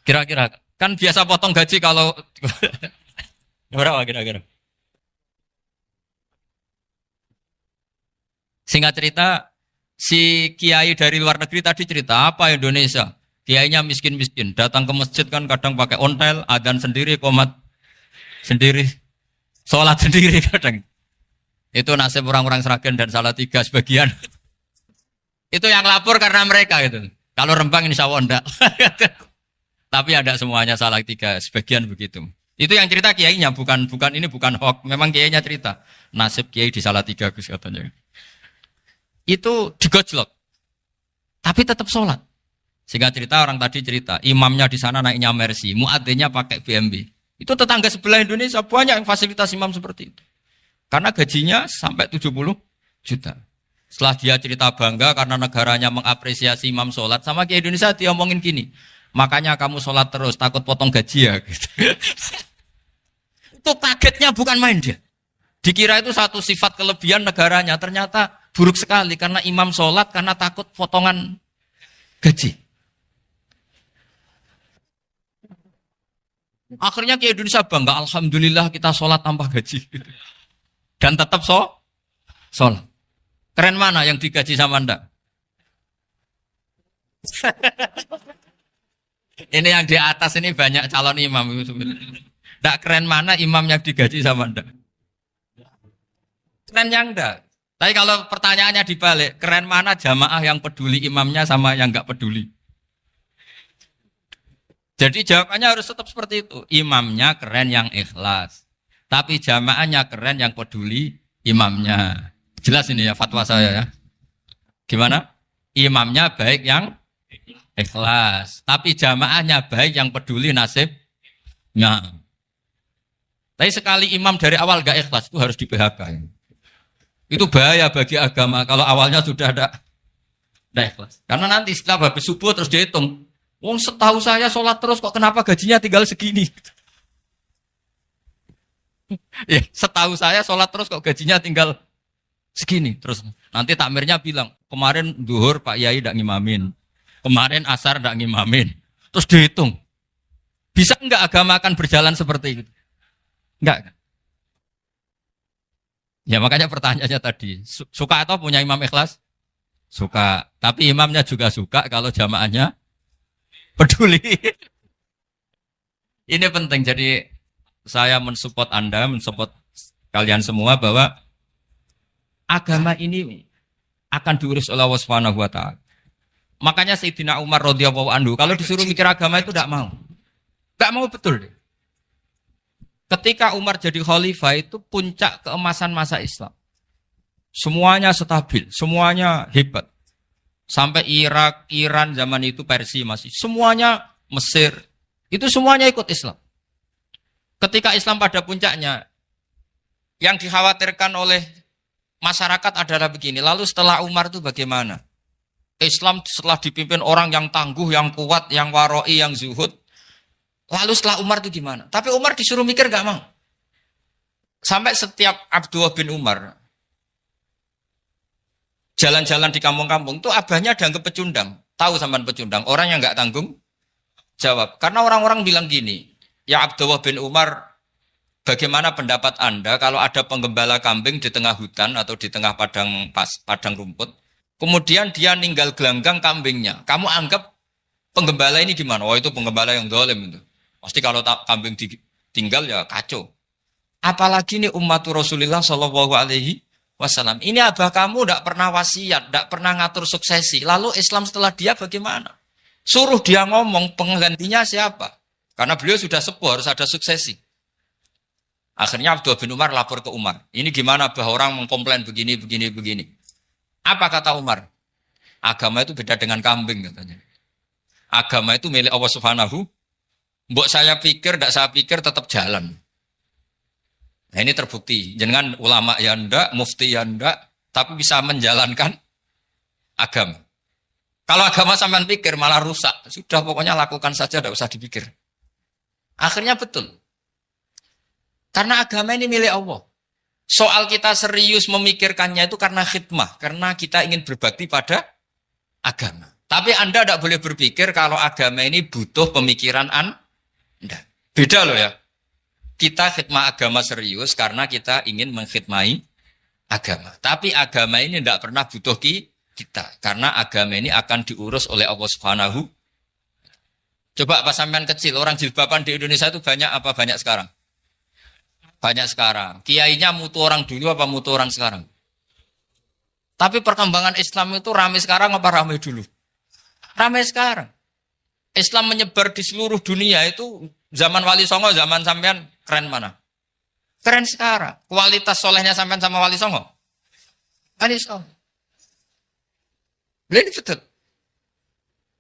Kira-kira. Kan biasa potong gaji kalau... Berapa kira-kira? Singkat cerita, si kiai dari luar negeri tadi cerita, apa Indonesia? Kiainya miskin-miskin, datang ke masjid kan kadang pakai ontel, adzan sendiri, qomat sendiri, sholat sendiri kadang. Itu nasib orang-orang Sragen dan Salatiga sebagian. Itu yang lapor karena mereka gitu. Kalau Rembang insya Allah enggak. Tapi ada semuanya Salatiga, sebagian begitu. Itu yang cerita kiainya, bukan ini bukan hoax, memang kiainya cerita. Nasib kiai di Salatiga Gus katanya. Itu digojlok, tapi tetap sholat. Sehingga cerita orang tadi cerita, imamnya di sana naiknya Mercy, muadzinnya pakai BMW. Itu tetangga sebelah Indonesia banyak yang fasilitas imam seperti itu. Karena gajinya sampai 70 juta. Setelah dia cerita bangga karena negaranya mengapresiasi imam sholat, sama kayak Indonesia dia omongin gini, makanya kamu sholat terus, takut potong gaji ya. Gitu. Itu kagetnya bukan main dia. Dikira itu satu sifat kelebihan negaranya, ternyata buruk sekali karena imam sholat karena takut potongan gaji. Akhirnya ke Indonesia bangga, alhamdulillah kita sholat tanpa gaji. Dan tetap sholat. Keren mana yang digaji sama Anda? Ini yang di atas ini banyak calon imam. Tidak keren mana imam yang digaji sama Anda? Keren yang enggak. Tapi kalau pertanyaannya dibalik, keren mana jamaah yang peduli imamnya sama yang enggak peduli? Jadi jawabannya harus tetap seperti itu. Imamnya keren yang ikhlas. Tapi jamaahnya keren yang peduli imamnya. Jelas ini ya fatwa saya ya. Gimana? Imamnya baik yang ikhlas. Tapi jamaahnya baik yang peduli nasibnya. Tapi sekali imam dari awal enggak ikhlas itu harus di PHK. Itu bahaya bagi agama kalau awalnya sudah ada ikhlas. Karena nanti setelah habis subuh terus dihitung. Wong setahu saya sholat terus kok kenapa gajinya tinggal segini? Ya, setahu saya sholat terus kok gajinya tinggal segini. Terus nanti takmirnya bilang, kemarin duhur Pak Yai tidak ngimamin. Kemarin asar tidak ngimamin. Terus dihitung. Bisa enggak agama akan berjalan seperti itu? Enggak kan? Ya makanya pertanyaannya tadi, suka atau punya imam ikhlas? Suka. Tapi imamnya juga suka kalau jamaahnya peduli. Ini penting. Jadi saya mensupport Anda, mensupport kalian semua bahwa agama ini akan diurus oleh Allah Subhanahu wa taala. Makanya Sayyidina Umar radhiyallahu anhu kalau disuruh mikir agama itu tidak mau. Enggak mau betul. Ketika Umar jadi khalifah itu puncak keemasan masa Islam. Semuanya stabil, semuanya hebat. Sampai Irak, Iran zaman itu Persia masih. Semuanya Mesir. Itu semuanya ikut Islam. Ketika Islam pada puncaknya, yang dikhawatirkan oleh masyarakat adalah begini. Lalu setelah Umar itu bagaimana? Islam setelah dipimpin orang yang tangguh, yang kuat, yang waroi, yang zuhud. Lalu setelah Umar itu gimana? Tapi Umar disuruh mikir gak mau. Sampai setiap Abdullah bin Umar jalan-jalan di kampung-kampung itu abahnya dianggap pecundang. Tahu sampean pecundang? Orang yang gak tanggung jawab. Karena orang-orang bilang gini, ya Abdullah bin Umar, bagaimana pendapat Anda kalau ada penggembala kambing di tengah hutan atau di tengah padang rumput, kemudian dia ninggal gelanggang kambingnya. Kamu anggap penggembala ini gimana? Oh itu penggembala yang dolim itu. Pasti kalau kambing ditinggal ya kacau. Apalagi ini ummatu Rasulullah Shallallahu Alaihi Wasallam. Ini abah kamu tidak pernah wasiat, tidak pernah ngatur suksesi. Lalu Islam setelah dia bagaimana? Suruh dia ngomong penggantinya siapa? Karena beliau sudah sepuh harus ada suksesi. Akhirnya Abdullah bin Umar lapor ke Umar. Ini gimana bah orang mengkomplain begini. Apa kata Umar? Agama itu beda dengan kambing katanya. Agama itu milik Allah Subhanahu. Mbok saya pikir, tidak saya pikir tetap jalan. Nah ini terbukti. Jangan ulama ya ndak, mufti ya ndak, tapi bisa menjalankan agama. Kalau agama sampean pikir malah rusak. Sudah pokoknya lakukan saja, tidak usah dipikir. Akhirnya betul. Karena agama ini milik Allah. Soal kita serius memikirkannya itu karena khidmah. Karena kita ingin berbakti pada agama. Tapi Anda tidak boleh berpikir kalau agama ini butuh pemikiran Anda. Beda loh ya. Kita khidmah agama serius karena kita ingin mengkhidmai agama. Tapi agama ini tidak pernah butuh kita. Karena agama ini akan diurus oleh Allah Subhanahu. Coba pas sampean kecil, orang jilbaban di Indonesia itu banyak apa banyak sekarang? Banyak sekarang. Kiainya mutu orang dulu apa mutu orang sekarang? Tapi perkembangan Islam itu ramai sekarang apa ramai dulu? Ramai sekarang. Islam menyebar di seluruh dunia itu zaman Wali Songo, zaman sampean keren mana? Keren sekarang. Kualitas solehnya sampean sama Wali Songo? Wali Songo. Ini betul.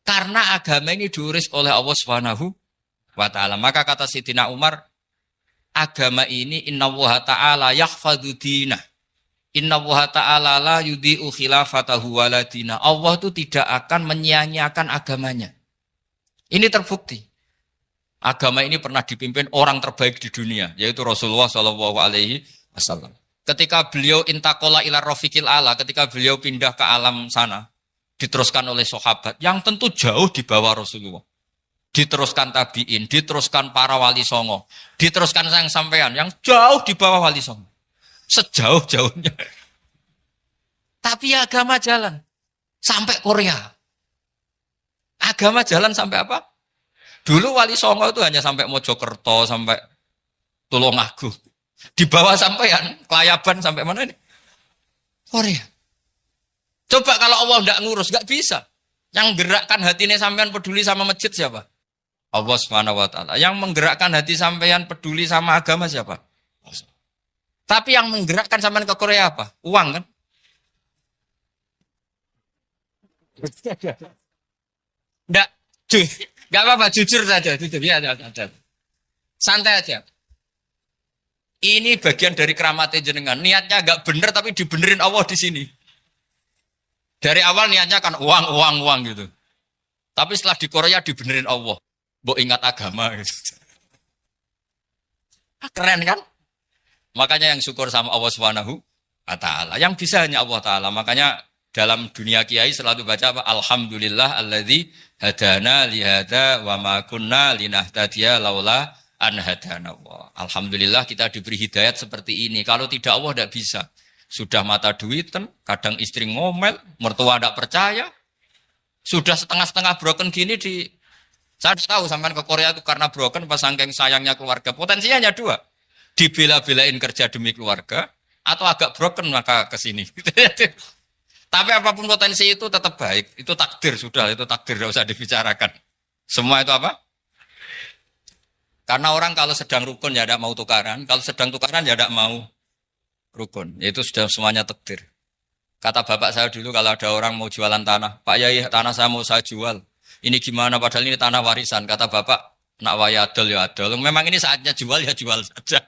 Karena agama ini diurus oleh Allah Subhanahu wa taala. Maka kata Sayyidina Umar, agama ini innallaha ta'ala yahfadzu dinah. Innallaha ta'ala la yudhi'u khilafatahu waladina. Allah itu tidak akan menyia-nyiakan agamanya. Ini terbukti. Agama ini pernah dipimpin orang terbaik di dunia, yaitu Rasulullah Shallallahu Alaihi Wasallam. Ketika beliau intakola ila rofiqil ala, ketika beliau pindah ke alam sana, diteruskan oleh sahabat yang tentu jauh di bawah Rasulullah. Diteruskan tabiin, diteruskan para wali songo, diteruskan sayang sampean yang jauh di bawah wali songo. Sejauh-jauhnya. Tapi agama jalan sampai Korea. Agama jalan sampai apa? Dulu wali songo itu hanya sampai Mojokerto, sampai Tulungagung. Di bawah sampean, Kelayaban sampai mana ini? Korea. Coba kalau Allah tidak ngurus, nggak bisa. Yang gerakkan hatinya sampean peduli sama masjid siapa? Allah Subhanahu wa taala. Yang menggerakkan hati sampean peduli sama agama siapa? Tapi yang menggerakkan sampean ke Korea apa? Uang kan? Enggak, enggak apa-apa, jujur saja, jujur ya, santai aja. Ini bagian dari keramatnya jenengan. Niatnya agak bener tapi dibenerin Allah di sini. Dari awal niatnya kan uang gitu. Tapi setelah di Korea dibenerin Allah. Mbok ingat agama gitu. Keren kan? Makanya yang syukur sama Allah Subhanahu wa taala. Yang bisa hanya Allah taala. Makanya dalam dunia kiai selalu baca apa? Alhamdulillah alladzi hadana li hadza wa ma kunna linahtadiya laula an hadana Allah. Alhamdulillah kita diberi hidayat seperti ini. Kalau tidak Allah tidak bisa. Sudah mata duitan, kadang istri ngomel, mertua tidak percaya. Sudah setengah-setengah broken gini di saya tahu sampean ke Korea itu karena broken pas saking sayangnya keluarga. Potensinya hanya dua. Dibela-belain kerja demi keluarga atau agak broken maka ke sini. Tapi apapun potensi itu tetap baik. Itu takdir sudah, itu takdir tidak usah dibicarakan. Semua itu apa? Karena orang kalau sedang rukun ya tidak mau tukaran, kalau sedang tukaran ya tidak mau rukun. Itu sudah semuanya takdir. Kata bapak saya dulu kalau ada orang mau jualan tanah, Pak Yai tanah saya mau saya jual. Ini gimana padahal ini tanah warisan. Kata bapak, nak waya adol ya adol. Memang ini saatnya jual ya jual saja.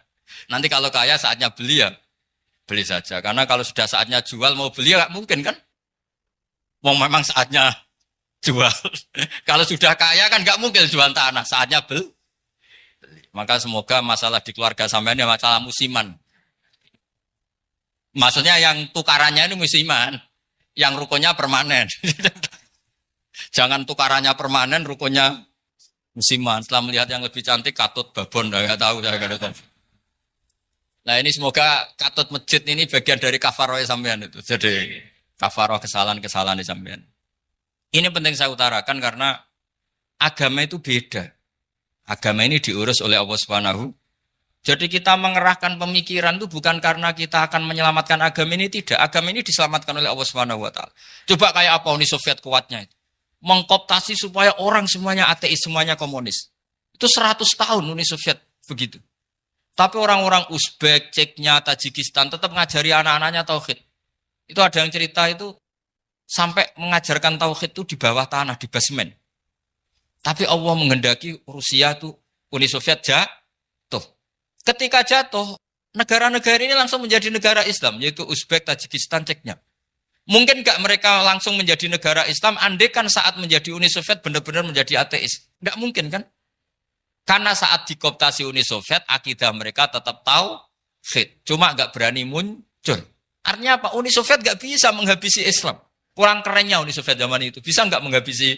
Nanti kalau kaya saatnya beli ya beli saja. Karena kalau sudah saatnya jual mau beli ya gak mungkin kan. Mau memang saatnya jual. Kalau sudah kaya kan gak mungkin jual tanah. Saatnya beli. Maka semoga masalah di keluarga sampean ya masalah musiman. Maksudnya yang tukarannya ini musiman. Yang rukunnya permanen. Jangan tukarannya permanen, rukunnya musiman. Setelah melihat yang lebih cantik, katut babon. Nggak tahu, saya nggak tahu. Nah ini semoga katut masjid ini bagian dari kafaroh sampean itu. Jadi kafaroh kesalahan-kesalahan di sampean. Ini penting saya utarakan karena agama itu beda. Agama ini diurus oleh Allah Subhanahu. Jadi kita mengerahkan pemikiran itu bukan karena kita akan menyelamatkan agama ini, tidak. Agama ini diselamatkan oleh Allah Subhanahu wa taala. Coba kayak apa Uni Soviet kuatnya itu. Mengkooptasi supaya orang semuanya ateis, semuanya komunis. Itu 100 tahun Uni Soviet begitu. Tapi orang-orang Uzbek, Ceknya, Tajikistan tetap mengajari anak-anaknya tauhid. Itu ada yang cerita itu sampai mengajarkan tauhid itu di bawah tanah, di basement. Tapi Allah menghendaki Rusia itu Uni Soviet jatuh. Ketika jatuh, negara-negara ini langsung menjadi negara Islam, yaitu Uzbek, Tajikistan, Ceknya. Mungkin nggak mereka langsung menjadi negara Islam, andai kan saat menjadi Uni Soviet benar-benar menjadi ateis. Nggak mungkin kan? Karena saat dikooptasi Uni Soviet, akidah mereka tetap tauhid. Cuma nggak berani muncul. Artinya apa? Uni Soviet nggak bisa menghabisi Islam. Kurang kerennya Uni Soviet zaman itu. Bisa nggak menghabisi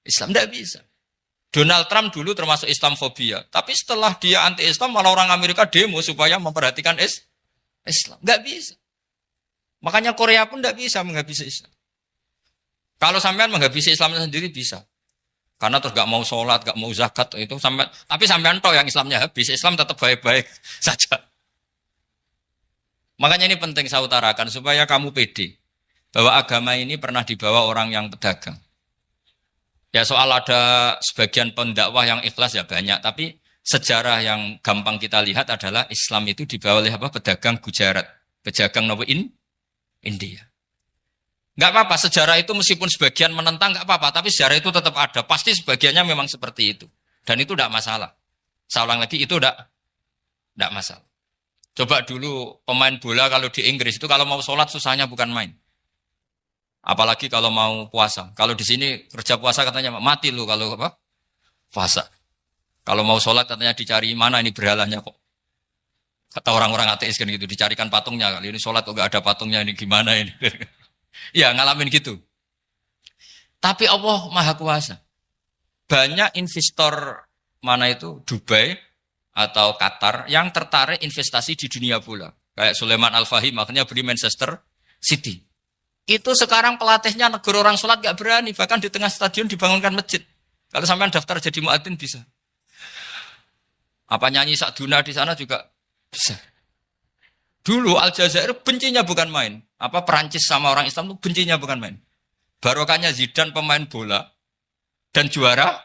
Islam? Nggak bisa. Donald Trump dulu termasuk Islamfobia. Tapi setelah dia anti-Islam, malah orang Amerika demo supaya memperhatikan Islam. Nggak bisa. Makanya Korea pun tidak bisa menghabisi Islam. Kalau sampean menghabisi Islam sendiri bisa. Karena terus gak mau sholat, gak mau zakat itu sampean. Tapi sampean toh yang Islamnya habis, Islam tetap baik-baik saja. Makanya ini penting saya utarakan supaya kamu pede bahwa agama ini pernah dibawa orang yang pedagang. Ya soal ada sebagian pendakwah yang ikhlas ya banyak, tapi sejarah yang gampang kita lihat adalah Islam itu dibawa oleh apa? Pedagang Gujarat, pedagang India. Enggak apa-apa, sejarah itu meskipun sebagian menentang enggak apa-apa, tapi sejarah itu tetap ada. Pasti sebagiannya memang seperti itu. Dan itu enggak masalah. Saya ulang lagi, itu enggak masalah. Coba dulu pemain bola kalau di Inggris itu kalau mau sholat susahnya bukan main. Apalagi kalau mau puasa. Kalau di sini kerja puasa katanya mati lu kalau apa? Puasa. Kalau mau sholat katanya dicari mana ini berhalanya kok. Kata orang-orang ateis kan gitu, dicarikan patungnya. Kali ini sholat kok enggak ada patungnya, ini gimana ini. Ya ngalamin gitu. Tapi Allah Maha Kuasa. Banyak investor mana itu Dubai atau Qatar yang tertarik investasi di dunia bola. Kayak Sulaiman Al-Fahim makanya beli Manchester City. Itu sekarang pelatihnya negara orang sholat gak berani. Bahkan di tengah stadion dibangunkan masjid. Kalau sampai daftar jadi muadzin bisa. Apa nyanyi Sakduna di sana juga bisa. Dulu Aljazair bencinya bukan main. Apa Perancis sama orang Islam itu bencinya bukan main. Barokahnya Zidane pemain bola dan juara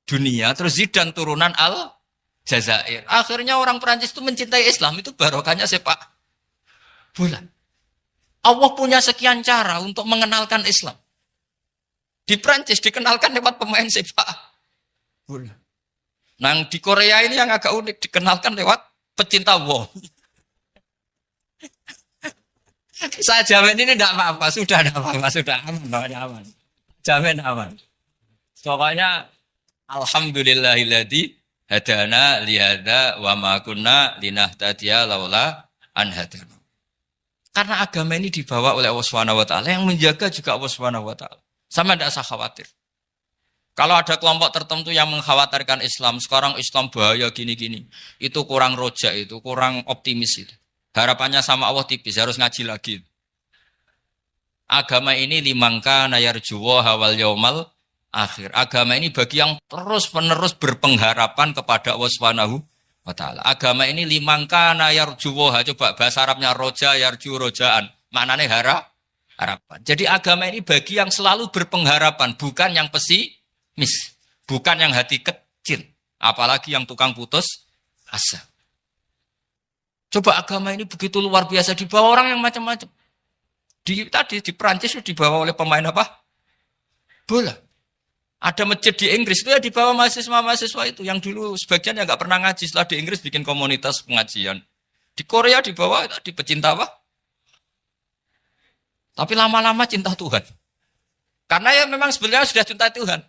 dunia. Terus Zidane turunan Aljazair. Akhirnya orang Perancis itu mencintai Islam. Itu barokahnya sepak bola. Allah punya sekian cara untuk mengenalkan Islam. Di Perancis dikenalkan lewat pemain sepak bola. Nah di Korea ini yang agak unik dikenalkan lewat pecinta wong. Saya jamin ini tidak apa-apa, sudah tidak apa-apa, sudah aman, pokoknya aman. Jamin aman. Pokoknya alhamdulillahilladzi hadana lihada wa ma kunna linahtadiya laula an hadana. Karena agama ini dibawa oleh Allah Subhanahu wa taala, yang menjaga juga Allah Subhanahu wa taala. Sama tidak usah khawatir. Kalau ada kelompok tertentu yang mengkhawatirkan Islam, sekarang Islam bahaya gini-gini, itu kurang rojak, itu kurang optimis itu. Harapannya sama Allah tipis, harus ngaji lagi. Agama ini limangka nayarjuwa hawal yaumal akhir. Agama ini bagi yang terus-menerus berpengharapan kepada Allah Subhanahu wa ta'ala. Agama ini limangka nayarjuwa. Coba bahasa Arabnya roja, yarju, rojaan. Maknanya harapan. Jadi agama ini bagi yang selalu berpengharapan, bukan yang pesimis, bukan yang hati kecil, apalagi yang tukang putus asa. Coba agama ini begitu luar biasa, dibawa orang yang macam-macam. Tadi di Perancis dibawa oleh pemain apa? Bola. Ada masjid di Inggris itu ya dibawa mahasiswa-mahasiswa itu yang dulu sebagian yang nggak pernah ngaji, setelah di Inggris bikin komunitas pengajian. Di Korea dibawa di pecinta apa? Tapi lama-lama cinta Tuhan. Karena ya memang sebenarnya sudah cinta Tuhan.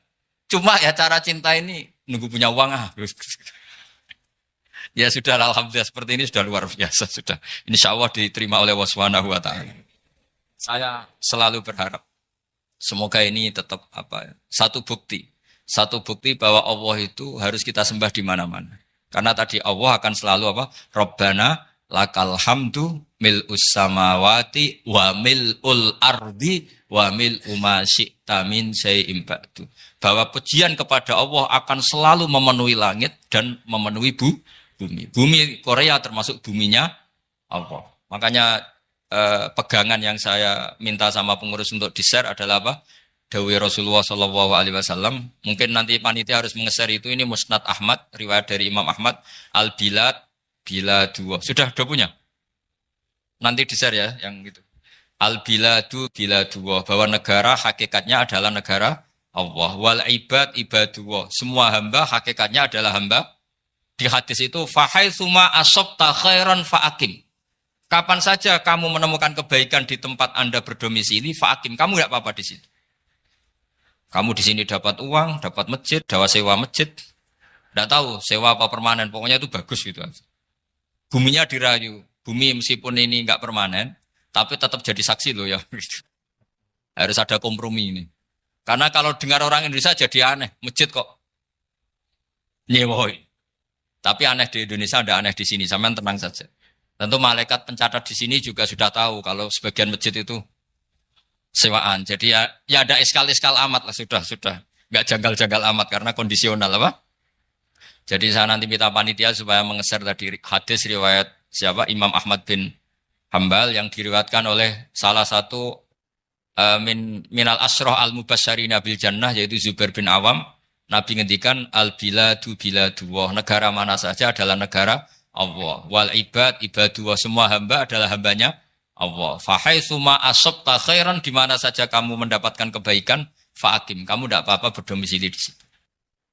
Cuma ya cara cinta ini nunggu punya uang Ya sudah, alhamdulillah seperti ini sudah luar biasa sudah. Insya Allah diterima oleh Allah Subhanahu wa ta'ala. Saya selalu berharap semoga ini tetap satu bukti bahwa Allah itu harus kita sembah di mana-mana. Karena tadi Allah akan selalu Rabbana lakal hamdu mil'us samawati wa mil'ul ardi wa mil'u ma syi'ta min syai'in ba'du. Bahwa pujian kepada Allah akan selalu memenuhi langit dan memenuhi bumi. Bumi Korea termasuk buminya Allah. Makanya pegangan yang saya minta sama pengurus untuk di-share adalah Dawi Rasulullah Shallallahu Alaihi Wasallam. Mungkin nanti panitia harus menge-share itu. Ini Musnad Ahmad, riwayat dari Imam Ahmad. Al-Bilad bila dua. Sudah punya? Nanti di-share ya, yang gitu. Al-Biladu bila dua. Bahwa negara hakikatnya adalah negara Allah. Wal ibad ibadullah. Semua hamba hakikatnya adalah hamba. Di hadis itu, fahaitsuma asabta khairan fa'akim. Kapan saja kamu menemukan kebaikan di tempat Anda berdomisili, fa'akim. Kamu tidak apa-apa di situ. Kamu di sini dapat uang, dapat masjid, sewa masjid. Tidak tahu sewa apa permanen, pokoknya itu bagus gitu. Buminya dirayu. Bumi meskipun ini nggak permanen, tapi tetap jadi saksi loh ya. Harus ada kompromi ini. Karena kalau dengar orang Indonesia jadi aneh. Masjid kok nyewoi. Tapi aneh di Indonesia, ada aneh di sini. Sampean tenang saja. Tentu malaikat pencatat di sini juga sudah tahu kalau sebagian masjid itu sewaan. Jadi ya ada eskal-eskal amat lah, sudah. Nggak janggal-janggal amat karena kondisional Jadi saya nanti minta panitia supaya mengeser tadi hadis riwayat siapa? Imam Ahmad bin Hambal yang diriwayatkan oleh salah satu minal asroh al-mubasyarina bil jannah, yaitu Zubair bin Awam. Nabi ngendikan al-biladu biladullah. Negara mana saja adalah negara Allah. Wal ibad ibadullah. Semua hamba adalah hambanya Allah. Fahaitsuma asabta khairan, di mana saja kamu mendapatkan kebaikan, fa'akim. Kamu tidak apa-apa berdomisili di situ.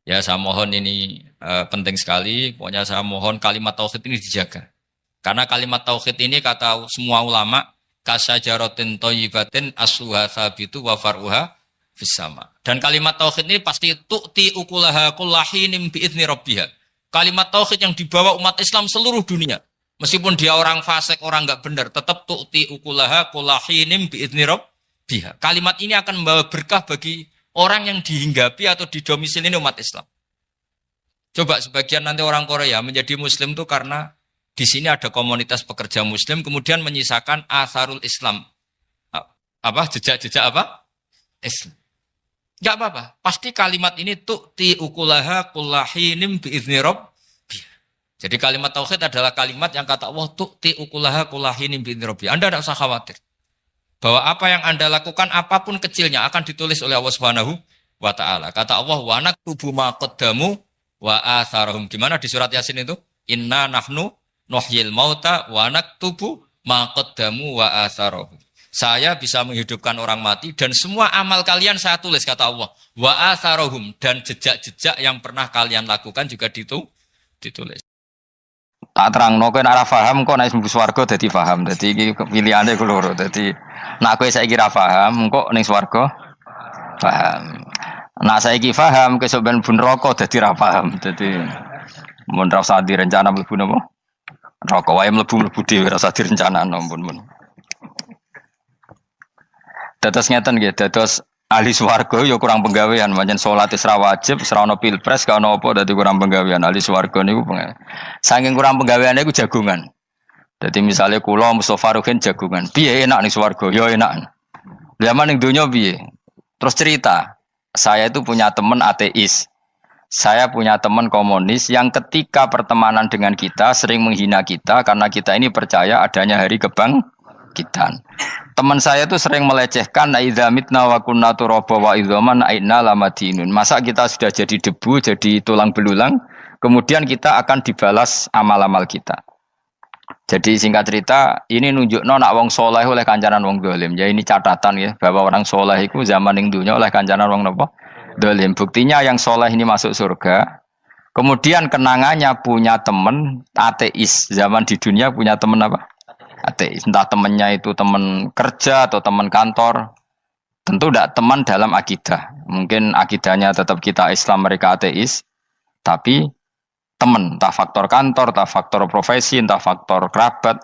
Ya saya mohon ini penting sekali. Pokoknya saya mohon kalimat tauhid ini dijaga. Karena kalimat tauhid ini kata semua ulama, kasajaratin thayyibatin asluha tsabitu wa far'uha fis sama. Dan kalimat tauhid ini pasti tu'ti ukulaha kullahinim bi'izni rabbiha. Kalimat tauhid yang dibawa umat Islam seluruh dunia. Meskipun dia orang fasik, orang enggak benar, tetap tu'ti ukulaha kullahinim bi'izni rabbiha. Kalimat ini akan membawa berkah bagi orang yang dihinggapi atau didomisili umat Islam. Coba sebagian nanti orang Korea menjadi muslim itu karena di sini ada komunitas pekerja muslim, kemudian menyisakan atharul Islam. Jejak-jejak Islam. Enggak apa-apa. Pasti kalimat ini tu'ti ukulaha kullahinim bi'izni rabbiha. Jadi kalimat tauhid adalah kalimat yang kata Allah tu'ti ukulaha kullahinim bi'izni rabbiha. Anda tidak usah khawatir. Bahwa apa yang Anda lakukan, apapun kecilnya, akan ditulis oleh Allah Subhanahu wa ta'ala. Kata Allah, wa naktubu ma qaddamu wa atharahum. Gimana di surat Yasin itu? Inna nahnu nuhyil mauta wa naktubu ma qaddamu wa atharahum. Saya bisa menghidupkan orang mati dan semua amal kalian saya tulis, kata Allah. Wa atharahum, dan jejak-jejak yang pernah kalian lakukan juga ditulis. Tak terangno kowe nek ora paham kok nek mlebu swarga dadi paham. Dadi iki pilihane ku loro. Dadi nek kowe saiki ra paham kok ning swarga paham. Nek saiki paham kesuk ben mlebu neraka dadi ra paham. Dadi mun ra usah direncana mlebu napa? Neraka wae mlebu dhewe ra usah direncanakno mun. Dados ngeten nggih, dados ahli swarga ya kurang penggawean, pancen salat wis ra wajib, wis ra ono pilpres, gak ono apa dadi kurang penggawean. Ahli swarga niku saking kurang penggaweane iku jagungan. Dadi misale kula Mustofa Ruhin jagungan. Piye enak ning swarga? Ya enak. Zaman ning donya piye? Terus cerita, saya itu punya teman ateis. Saya punya teman komunis yang ketika pertemanan dengan kita sering menghina kita karena kita ini percaya adanya hari kebangkitan. Teman saya itu sering melecehkan idza mitna wa kunna turaba wa idzaman aina lamadinun. Masa kita sudah jadi debu, jadi tulang belulang, kemudian kita akan dibalas amal-amal kita. Jadi singkat cerita, ini nunjukno nak wong soleh oleh kancanan wong dolim. Ya ini catatan ya, bahwa orang soleh itu zaman ning dunya oleh kancanan wong napa? Dolim. Buktinya yang soleh ini masuk surga. Kemudian kenangannya punya teman ateis. Zaman di dunia punya teman apa? Ateis. Entah temannya itu teman kerja atau teman kantor. Tentu tidak teman dalam akidah. Mungkin akidahnya tetap kita Islam, mereka ateis. Tapi teman, entah faktor kantor, entah faktor profesi, entah faktor kerabat.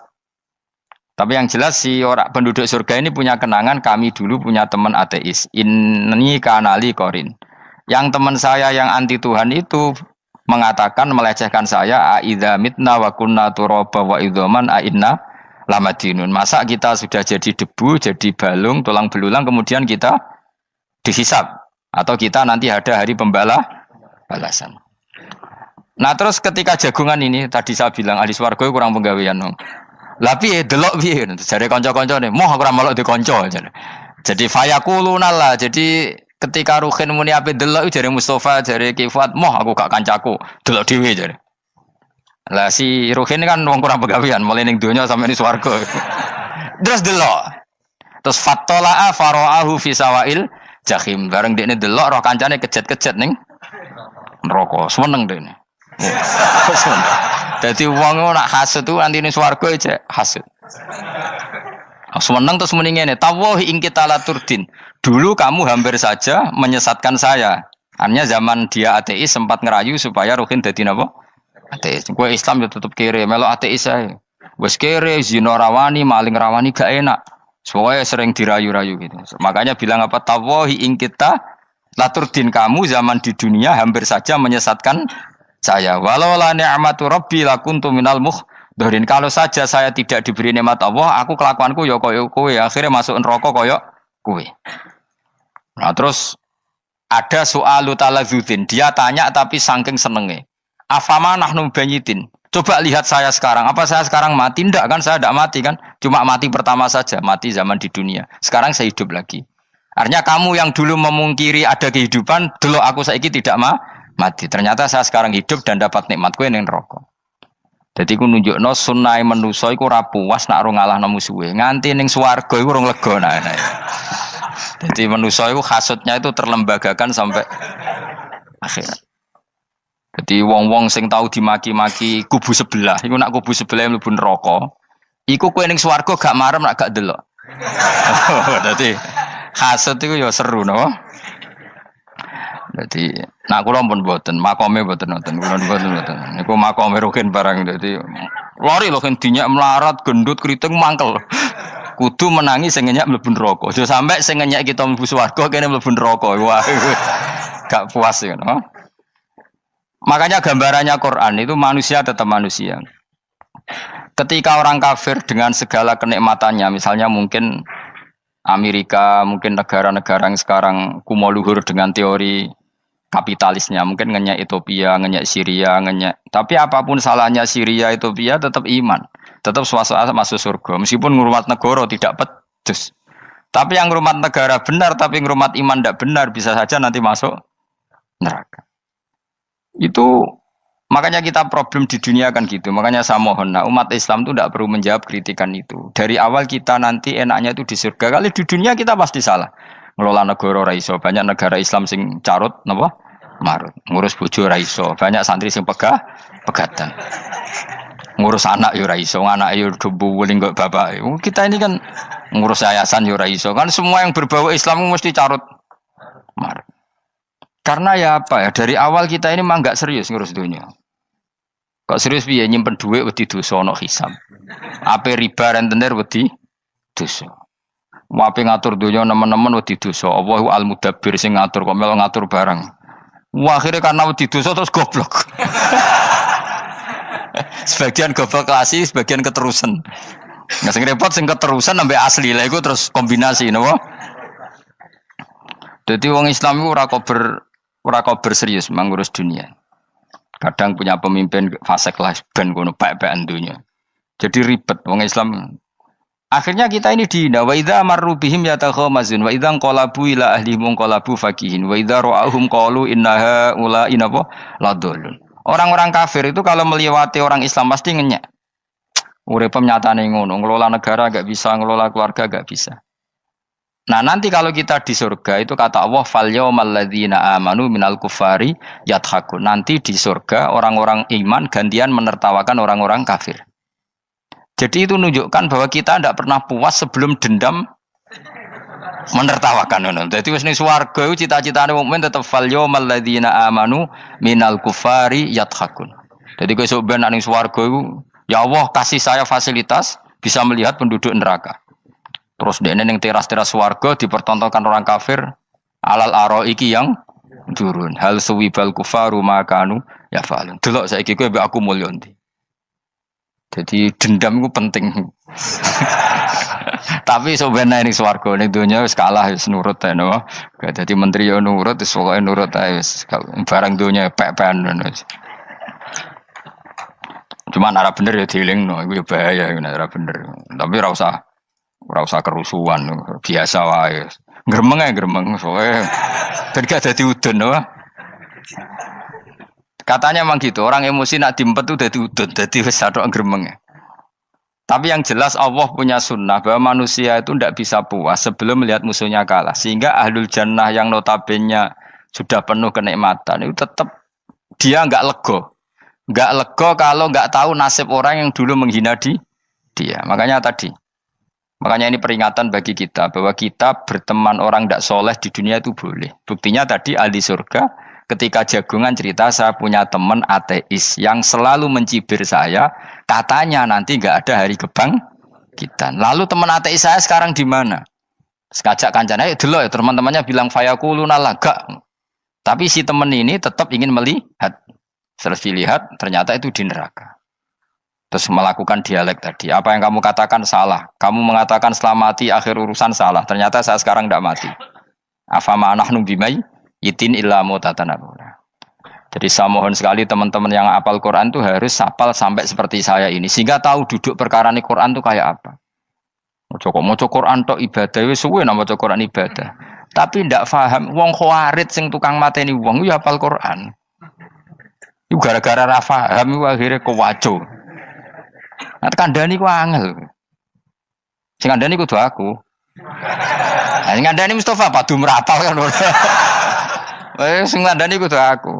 Tapi yang jelas si orang penduduk surga ini punya kenangan, kami dulu punya teman ateis. Ini kanali korin. Yang teman saya yang anti Tuhan itu mengatakan, melecehkan saya, aidza mitna wa kunna turaba wa idzaman aina lamadinun. Masa kita sudah jadi debu, jadi balung, tulang belulang, kemudian kita dihisab. Atau kita nanti ada hari balasan. Nah terus ketika jagungan ini, tadi saya bilang ahli swarga kurang penggawean. Lah piye delok piye jare kanca-kancane moh aku ora melok di kanca jadi fayaquluna lah. Jadi ketika Ruhin muni ape delok jare Mustofa jare Kifat moh aku gak kancaku delok dhewe jare. Lah si Ruhin kan wong kurang penggawean mulai ning donya sampe ning swarga. Terus delok. Terus fattala'a fara'ahu fi sawail jahim. Bareng dekne delok roh kancane kejet-kejet ning neraka. Seneng dekne. Jadi wong nak hasud tu nanti ning swarga aja hasud. Seneng terus muni ngene, tawahi ing kita laturdin. Dulu kamu hampir saja menyesatkan saya. Artinya zaman dia ateis sempat ngerayu supaya Ruhin dadi napa? Ateis. Kowe Islam ya tetep kere, melok ateis ae. Wis kere, zina rawani, maling rawani gak enak. Soalnya sering dirayu-rayu gitu. Makanya bilang apa? Tawahi ing kita laturdin, kamu zaman di dunia hampir saja menyesatkan saya. Walau la ni'matu rabbi lakuntu minal muhdharin. Kalau saja saya tidak diberi nikmat Allah, aku kelakuanku ya koyo kowe, akhirnya masuk neraka koyo kowe. Nah, terus ada soalu taladzudin. Dia tanya tapi saking senenge. Afama nahnu banyitin. Coba lihat saya sekarang. Apa saya sekarang mati? Tidak kan, saya tidak mati kan. Cuma mati pertama saja, mati zaman di dunia. Sekarang saya hidup lagi. Artinya kamu yang dulu memungkiri ada kehidupan, delok aku saiki tidak mati. Ternyata saya sekarang hidup dan dapat nikmat kowe ning neraka. Dadi ku nunjukno sunnahe manusa iku ora puas nak ora ngalahno musuhe. Nganti ning swarga iku ora lega nah. Dadi manusa iku hasudnya itu terlembagakan sampai akhirat. Dadi wong-wong sing tahu dimaki-maki kubu sebelah, iku nak kubu sebelah mlebu neraka, iku kowe ning swarga gak marem nak gak delok. Dadi hasud iku ya seru no. Jadi, nak kula pun mboten, makome mboten nonton, kula mboten. Niku makome Ruhin barang dadi lari lho kan dinyak melarat, gendut, kriting mangkel. Kudu menangi sing ngenyak mlebu neraka. Aja sampe sing ngenyak kita mlebu swarga kene mlebu neraka. Wah, gak puas ya, no? Makanya gambarannya Quran itu manusia tetap manusia. Ketika orang kafir dengan segala kenikmatannya, misalnya mungkin Amerika, mungkin negara-negara yang sekarang kumo luhur dengan teori kapitalisnya, mungkin ngenyak Ethiopia, ngenyak Syria, ngenyak. Tapi apapun salahnya Syria, Ethiopia tetap iman, tetap swasta masuk surga. Meskipun ngurmat negara tidak pedes. Tapi yang ngurmat negara benar, tapi ngurmat iman tidak benar, bisa saja nanti masuk neraka. Itu makanya kita problem di dunia kan gitu. Makanya saya mohon, nah, umat Islam itu tidak perlu menjawab kritikan itu. Dari awal kita nanti enaknya itu di surga. Kali di dunia kita pasti salah. Ngelola negara raiso, banyak negara Islam sing carut, napa? Marut. Ngurus bojo raiso, banyak santri sing pegatan. ngurus anak yo ora iso, anak yo debu weling kok bapak. Kita ini kan ngurus yayasan yo ora iso. Kan semua yang berbau Islam mesti carut mar. Karena ya apa ya, dari awal kita ini mah enggak serius ngurus dunia. Kok serius piye nyimpen dhuwit wedi dosa ana hisab. Ape riba rentenir wedi dosa. Wape ngatur dunia nemen-nemen wedi dosa. Allahu al-mudabbir sing ngatur kok melo ngatur barang. Wah, akhirnya karena wedi dosa terus goblok. Sebagian goblok klasi, sebagian keterusan. Nggak sing repot sing keterusan sampai asli lah, itu terus kombinasi, napa? Jadi wong Islam itu ora kober serius mengurus dunia. Kadang punya pemimpin fasik lah ben kono bae-baean dunia. Jadi ribet wong Islam. Akhirnya kita ini dihina. Wa idza marru bihim yatakhamazun wa idza qalabu ila ahlihim qalabu fakihin wa idza ra'ahum qalu innaha ula inapa ladallun. Orang-orang kafir itu kalau melewati orang Islam pasti ngenyek. Urip nyatane ngono, ngelola negara enggak bisa, ngelola keluarga enggak bisa. Nah, nanti kalau kita di surga itu kata Allah fal yaumal ladzina amanu minal kufari yadhakun. Nanti di surga orang-orang iman gantian menertawakan orang-orang kafir. Jadi itu menunjukkan bahwa kita tidak pernah puas sebelum dendam menertawakan. Jadi wis ning swarga iku cita-citane mukmin tetep fal yaumal ladzina amanu minal kufari yadhakun. Jadi kowe sok ben ning swarga iku ya Allah kasih saya fasilitas bisa melihat penduduk neraka. Terus dene ning teras-teras swarga dipertontonkan orang kafir alal araiki yang turun. Hal suwibal kufaru makanu ya fa'alun. Delok saiki kowe mbek aku mulya ndi. Jadi dendam itu penting. Tapi sebenarnya ini swarga ini dunia wis kalah wis nurut ae no. Dadi menteri yo nurut wis pokoke nurut ae wis barang dunia pek-pekan ngono. Cuma ora bener ya dielingno iku ya bahaya nek ora bener. Tapi ora usah kerusuhan biasa wae. Gremeng ae gremeng soalnya ben gak dadi udun no. Katanya memang gitu, orang emosi nak diempet itu dadi udun, dadi wis satok gremeng. Tapi yang jelas Allah punya sunnah bahwa manusia itu tidak bisa puas sebelum melihat musuhnya kalah. Sehingga ahlul jannah yang notabene sudah penuh kenikmatan itu tetap dia enggak lego. Enggak lego kalau enggak tahu nasib orang yang dulu menghina dia. Makanya ini peringatan bagi kita bahwa kita berteman orang tidak soleh di dunia itu boleh. Buktinya tadi ahli surga ketika jagungan cerita saya punya teman ateis yang selalu mencibir saya, katanya nanti nggak ada hari kebangkitan. Lalu teman ateis saya sekarang di mana? Sekajak kancana, dulu ya teman-temannya bilang fayakuluna laga. Tapi si teman ini tetap ingin melihat. Setelah dilihat ternyata itu di neraka. Terus melakukan dialek tadi. Apa yang kamu katakan salah. Kamu mengatakan selamat mati akhir urusan salah. Ternyata saya sekarang tidak mati. Afama nahnu bimai itin illa mutatanabura. Jadi saya mohon sekali teman-teman yang hafal Quran itu harus hafal sampai seperti saya ini sehingga tahu duduk perkara ini Quran itu kayak apa. Maca Quran tok ibadah wis suwe nang maca Quran ibadah. Tapi ndak paham wong khawarit sing tukang mateni wong ya hafal Quran. Iku gara-gara ra paham iku akhire kewaco. Nah kandhani ku angel. Sing kandhani kudu aku. Nah sing kandhani Mustafa padu merapal kan. Sing ngandani kudu aku.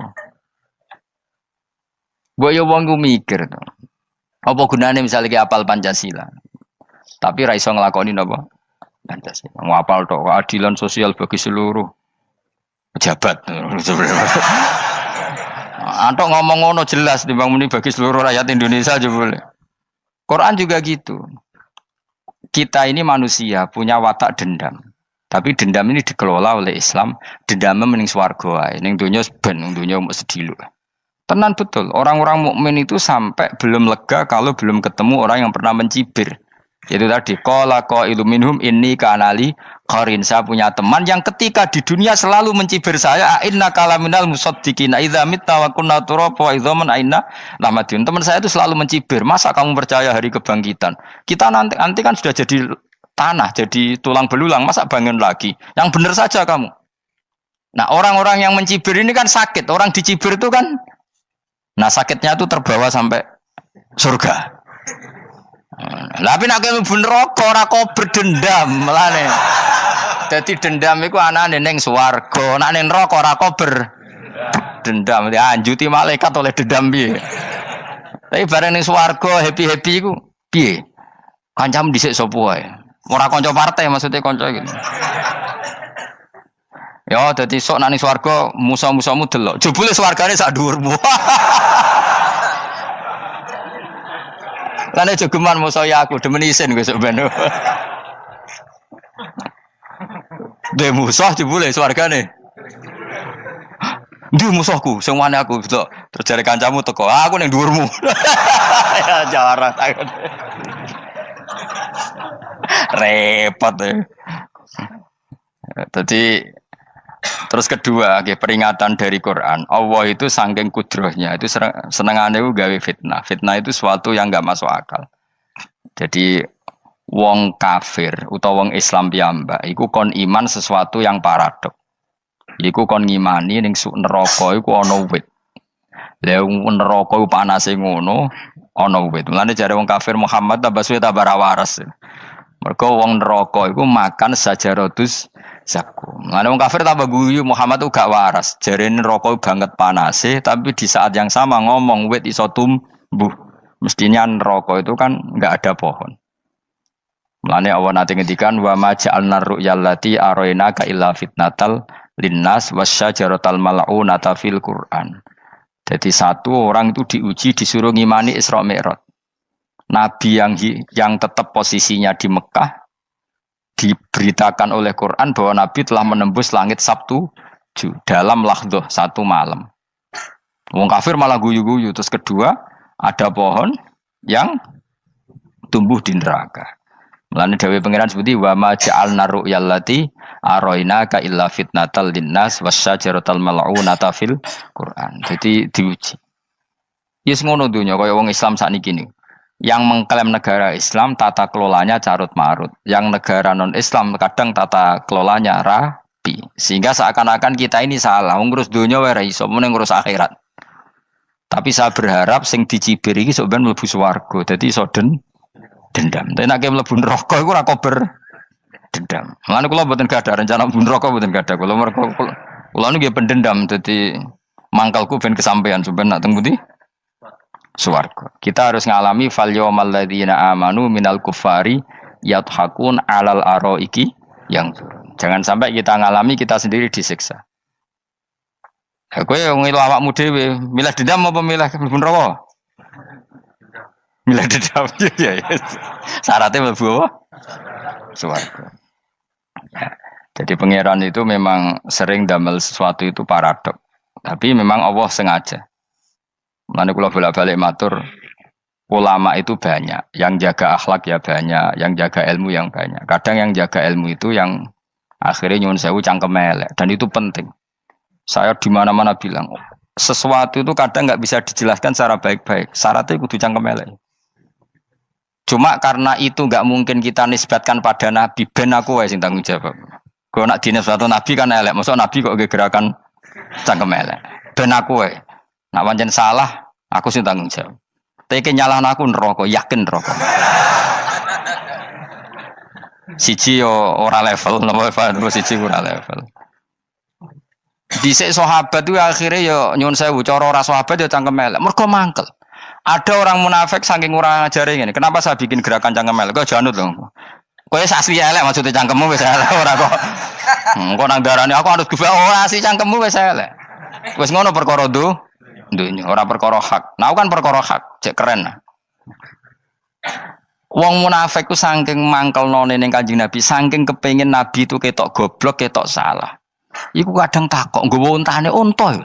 Mbok yo wong ku mikir to. Apa gunane misalnya ki apal Pancasila. Tapi ra iso nglakoni napa? Pancasila. Ngapal tok keadilan sosial bagi seluruh pejabat. Antok ngomong ngono jelas timbang muni bagi seluruh rakyat Indonesia aja boleh. Quran juga gitu. Kita ini manusia punya watak dendam. Tapi dendam ini dikelola oleh Islam. Dendamnya mending swarga wae. Ning donya ben, ning donya mung sediluk. Tenan betul. Orang-orang mukmin itu sampai belum lega kalau belum ketemu orang yang pernah mencibir. Itu tadi qala qailum minhum inni kanali qarin. Saya punya teman yang ketika di dunia selalu mencibir saya, inna kalaminal musaddiqina idza mitta wa kunna turaba wa idzaman aina lamadun. Teman saya itu selalu mencibir, masa kamu percaya hari kebangkitan? Kita nanti kan sudah jadi tanah, jadi tulang belulang, masa bangun lagi? Yang benar saja kamu. Nah, orang-orang yang mencibir ini kan sakit. Orang dicibir itu kan, nah sakitnya itu terbawa sampai surga. Tapi nak mlebu neraka ora kok berdendam melane. Dadi dendam iku anane ning swarga, nek ning neraka ora kok berdendam. Dianjuti malaikat oleh dendam piye. Tapi bareng ning swarga happy-happy iku piye? Kancamu dhisik sapa wae. Ora kanca partai maksudnya kanca iki. Ya dadi sok nang swarga musa-musamu delok. Jebule swargane sak dhuwurmu. Lane jogeman musa ya aku demen isin besok ben. De musuh jebule swargane. Ndi musuhku sing wani aku delok. Terus jare kancamu teko, aku ning dhuwurmu. Ya jarak takon. Repot ya. Jadi terus kedua, peringatan dari Quran. Allah itu saking kudrohnya itu senengannya itu gawe fitnah. Fitnah itu sesuatu yang nggak masuk akal. Jadi wong kafir utawa wong Islam piyambak iku kon iman sesuatu yang paradok. Iku kon ngimani ning neraka iku ana wit. Lah neraka iku panase ngono, ana wit. Mulane jare wong kafir Muhammad tambah suwe tambah ra waras. Mergo wong neraka iku makan sajaratus zakum. Mulane wong kafir tambah guyu Muhammad itu gak waras. Jarene neraka banget panase, tapi di saat yang sama ngomong wit iso tumbuh. Mestinya neraka itu kan enggak ada pohon. Mulane Allah nate ngendikan wa ma ja'alna ru'yal lati arainaka illa fitnatal linnas wasyajaratal mal'unata fil Qur'an. Jadi satu orang itu diuji disuruh ngimani Isra Mi'raj. Nabi yang tetap posisinya di Mekah diberitakan oleh Quran bahwa Nabi telah menembus langit Sabtu dalam lahdoh satu malam. Wong kafir malah guyu-guyu. Terus kedua ada pohon yang tumbuh di neraka. Mulane dawuh pangeran seperti wa ma ja'alna ru'yal lati arainaka illa fitnatal linnas wasyajaratal mal'unata fil Quran. Jadi diuji. Yes ngono dunya kaya wong Islam sakniki niku. Yang mengklaim negara Islam tata kelolanya carut marut. Yang negara non Islam kadang tata kelolanya rapi. Sehingga seakan-akan kita ini salah. Ngurus dunia wae ra iso, mung ngurus akhirat. Tapi saya berharap sing dicibir iki sok ben mlebu swarga. Dadi iso dendam. Tapi nek mlebu neraka iku ora kober dendam. Lan kula mboten gadah rencana mlebu neraka mboten gadah. Kula niku pendendam dadi mangkalku ben kesampaian sampeyan nak teng pundi? Swarga. Kita harus ngalami fal yawmal ladzina amanu minal kuffari yadhakun alal araiki yang jangan sampai kita ngalami kita sendiri disiksa. Kowe ngelu awakmu dhewe, milih dendam apa milih mlebu neraka? Milih dendam ya. Syaratnya mlebu apa? Swarga. Ya. Jadi pangeran itu memang sering damel sesuatu itu paradok. Tapi memang Allah sengaja. Mulane kula bolak-balik matur, ulama itu banyak, yang jaga akhlak ya banyak, yang jaga ilmu yang banyak. Kadang yang jaga ilmu itu yang akhirnya nyuwun sewu cangkem elek dan itu penting. Saya di mana-mana bilang, sesuatu itu kadang nggak bisa dijelaskan secara baik-baik. Syaratnya kudu cangkem elek. Cuma karena itu nggak mungkin kita nisbatkan pada nabi, ben aku wae sing tanggung jawab. Kalau nak dinisbatkan nabi kan elek, maksud nabi kok gerakan cangkem elek. Ben aku wae. Nak pancen salah, aku sing tanggung jawab. Tapi nyalahno aku neraka, yakin neraka. Siji yo ora level, napa terus siji ora level. Dhisik sahabat itu akhirnya yo nyuwun sewu cara ora sahabat yo cangkem elek. Mergo mangkel. Ada orang munafik saking ora ngajari ngene. Kenapa saya bikin gerakan cangkem elek? Kok janut lho. Kowe asli elek maksudnya cangkemmu wis elek ora kok. Kok nang darane aku harus gebak asli cangkemmu wis elek. Wis ngono perkara dunya ora perkara hak. Nah kan perkara hak, cek keren. Wong munafik ku saking mangkelnone ning Kanjeng Nabi, saking kepengin Nabi itu ketok goblok, ketok salah. Iku kadang takok nggawa untane unta.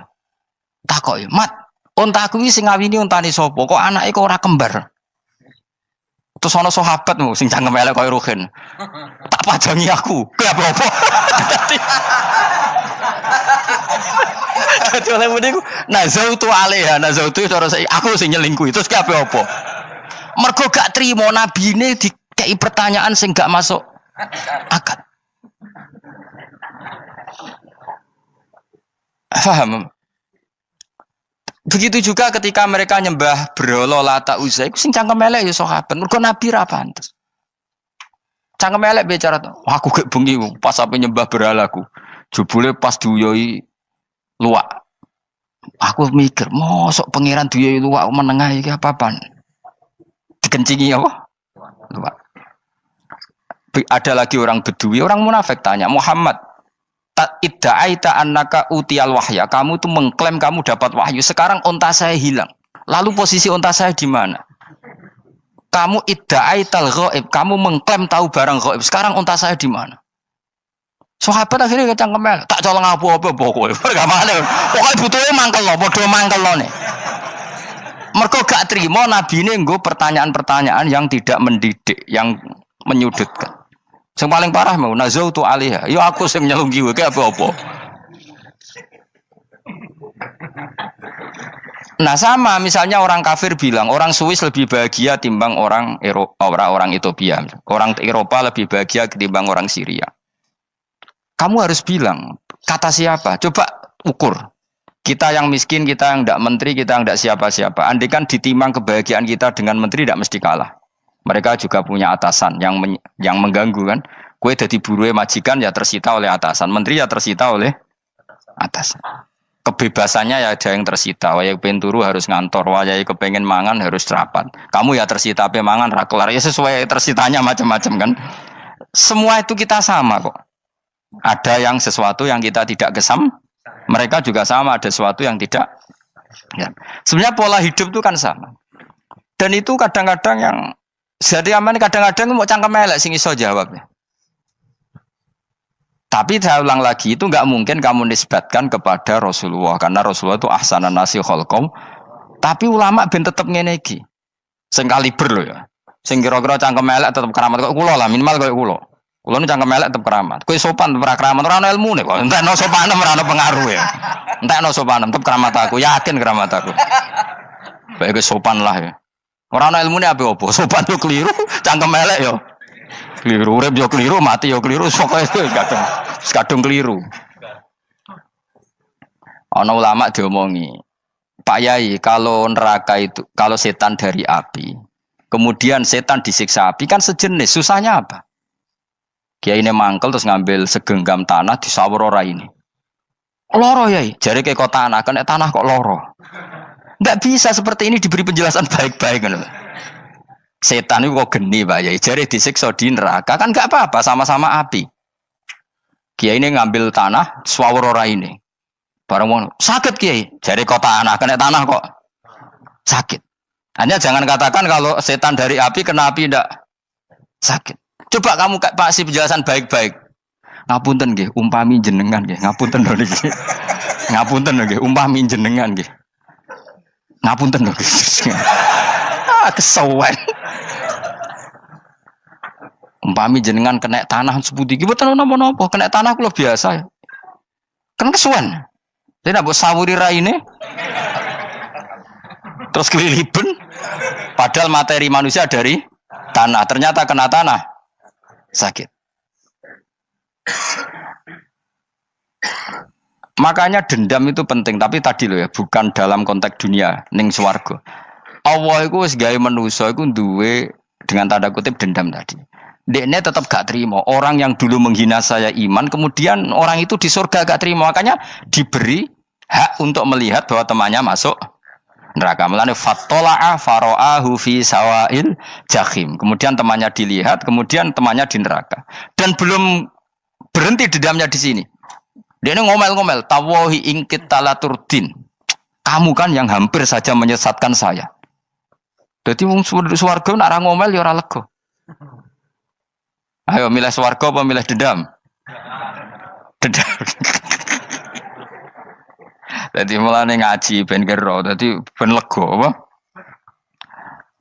Takok, "Mat, untaku iki sing ngawini untane sapa? Kok anake kok ora kembar?" Terus ana sahabatmu sing cangkem elek koyo Ruhin. Tak pajangi aku. Kowe apa-apa? Dadi oleh muni ku nazautu alaiha, nazautu cara aku sing nyelingkuhi. Terus kabeh apa? Mergo gak trimo nabine dikei pertanyaan sing gak masuk akal. Paham? Begitu juga ketika mereka nyembah berhala Lata Uzza iku sing cangkem elek ya sahabat. Mergo nabi ra pantes. Cangkem elek bicara, aku gek bengi pas ape nyembah berhalaku. Jebule pas duyoi luwak. Aku mikir, mosok pangeran duwe luwak menengah iki apa-apaan? Dikencingi apa? Luwak. Ada lagi orang Bedui, orang munafik tanya, Muhammad, idda'aita annaka utiyal wahya. Kamu tuh mengklaim kamu dapat wahyu. Sekarang unta saya hilang. Lalu posisi unta saya di mana? Kamu idda'aital ghaib. Kamu mengklaim tahu barang ghaib. Sekarang unta saya di mana? Sahabat akhirnya kecangkemel. Tak colong apa-apa pokoknya. Pergamane. Pokoknya butuhnya mangkel lo, bodoh mangkel lo nih. Mergo gak terima Nabi ini nggo pertanyaan-pertanyaan yang tidak mendidik, yang menyudutkan. Yang paling parah mau nazautu alaiha. Yo aku sing nyelunggi wae apa-apa. Nah sama misalnya orang kafir bilang orang Swiss lebih bahagia timbang orang orang Ethiopia. Orang Eropa lebih bahagia ketimbang orang Syria. Kamu harus bilang, kata siapa? Coba ukur. Kita yang miskin, kita yang tidak menteri, kita yang tidak siapa-siapa. Andai kan ditimbang kebahagiaan kita dengan menteri tidak mesti kalah. Mereka juga punya atasan yang mengganggu kan. Kue jadi buruh majikan ya tersita oleh atasan. Menteri ya tersita oleh atasan. Kebebasannya ya ada yang tersita. Wayai pengen turu harus ngantor. Wayai kepengen mangan harus rapat. Kamu ya tersita pe mangan rakelar. Ya sesuai tersitanya macam-macam kan. Semua itu kita sama kok. Ada yang sesuatu yang kita tidak gesam, mereka juga sama ada sesuatu yang tidak. Ya. Sebenarnya pola hidup itu kan sama. Dan itu kadang-kadang yang jadi aman kadang-kadang mau cangkem elek sing iso jawabnya. Tapi saya ulang lagi itu nggak mungkin kamu nisbatkan kepada Rasulullah karena Rasulullah itu ahsanan nasi khalqom. Tapi ulama ben tetep ngene iki. Sing kaliber lho ya. Sing kira-kira cangkem elek tetep keramat kok kula lah minimal kaya kula. Kulo nu cangkem elek tetep keramat. Kowe sopan tetep keramat ora ono ilmune kok. Entekno sopan ora ono pengaruh ya. Entekno sopan tetep keramat aku, yakin keramat aku. Baik kowe sopan lah ya. Ora ono ilmune apa-apa. Sopan yo keliru, cangkem elek yo keliru, urip yo keliru, mati yo keliru, pokoke kadung keliru. Ana ulama diomongi, Pak Yai, kalau neraka itu, kalau setan dari api, kemudian setan disiksa api kan sejenis, susahnya apa? Kiai ini mangkel terus ngambil segenggam tanah di sawur ora ini. Loro Yai, jare kayak kok tanah, kena tanah kok loro. Enggak bisa seperti ini diberi penjelasan baik-baik kan. Setan itu kok geni Pak Yai, jare disiksa di neraka kan enggak apa-apa, sama-sama api. Kiai ini ngambil tanah sawur ora ini. Barang mau sakit Kiai, jare kok tanah, kena tanah kok sakit. Hanya jangan katakan kalau setan dari api kena api ndak sakit. Coba kamu kasih penjelasan baik-baik. Ngapunten nggih, umpami jenengan nggih. Ngapunten lho niki. Ngapunten lho nggih, umpami jenengan nggih. Ngapunten lho. Kesuwen. Umpami jenengan kena tanah sepundi iki mboten napa-napa, kena tanah kula biasa ya. Kan kesuwen. Dene mbok sawuri raine. Terus keliliben. Padahal materi manusia dari tanah, ternyata kena tanah sakit. Makanya dendam itu penting, tapi tadi loh ya, bukan dalam konteks dunia ning swarga. Allah iku wis gawe manusa iku duwe dengan tanda kutip dendam tadi. Dekne tetap gak terima. Orang yang dulu menghina saya iman, kemudian orang itu di surga gak terima, makanya diberi hak untuk melihat bahwa temannya masuk neraka. Melane fattola'a fara'ahu fi sawail jahim. Kemudian temannya dilihat, kemudian temannya di neraka. Dan belum berhenti dendamnya di sini. Dia ngomel-ngomel, tawahi ingkit talaturdin. Kamu kan yang hampir saja menyesatkan saya. Jadi wong swarga nek ora ngomel ya ora lega. Ayo milih swarga apa milih dendam? Dendam. Jadi mulane ngaji ben kero, dadi ben lega apa?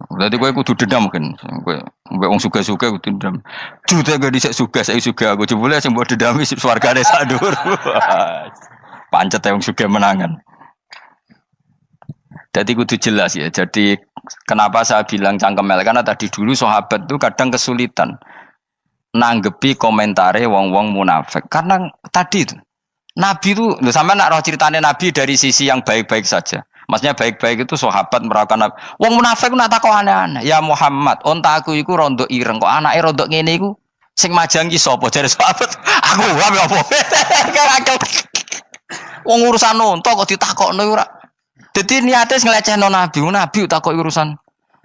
Dadi kowe kudu dendam kan. Kowe mbek wong sugih-sugih kudu dendam. Jute gak dhisik sugih, saiki sugih aku jebule sing mbok dendami swargane sak dhuwur. Pancet wong sugih menangan. Jadi kudu jelas ya. Jadi kenapa saya bilang cangkemel karena tadi dulu sahabat itu kadang kesulitan nanggepi komentare wong-wong munafik. Karena tadi itu Nabi itu, sama nak roh ceritanya Nabi dari sisi yang baik-baik saja. Maksudnya baik-baik itu sahabat merawakan Nabi. Wong munafik nak takok aneh-aneh. Ya Muhammad, ontaku iku rondo ireng kok anake rondo ngene iku sing majang ki sapa? Jare sahabat, aku apa? Wong urusan onta kok ditakokno ora. Dadi niate nglecehno nabi, nabi takoki urusan.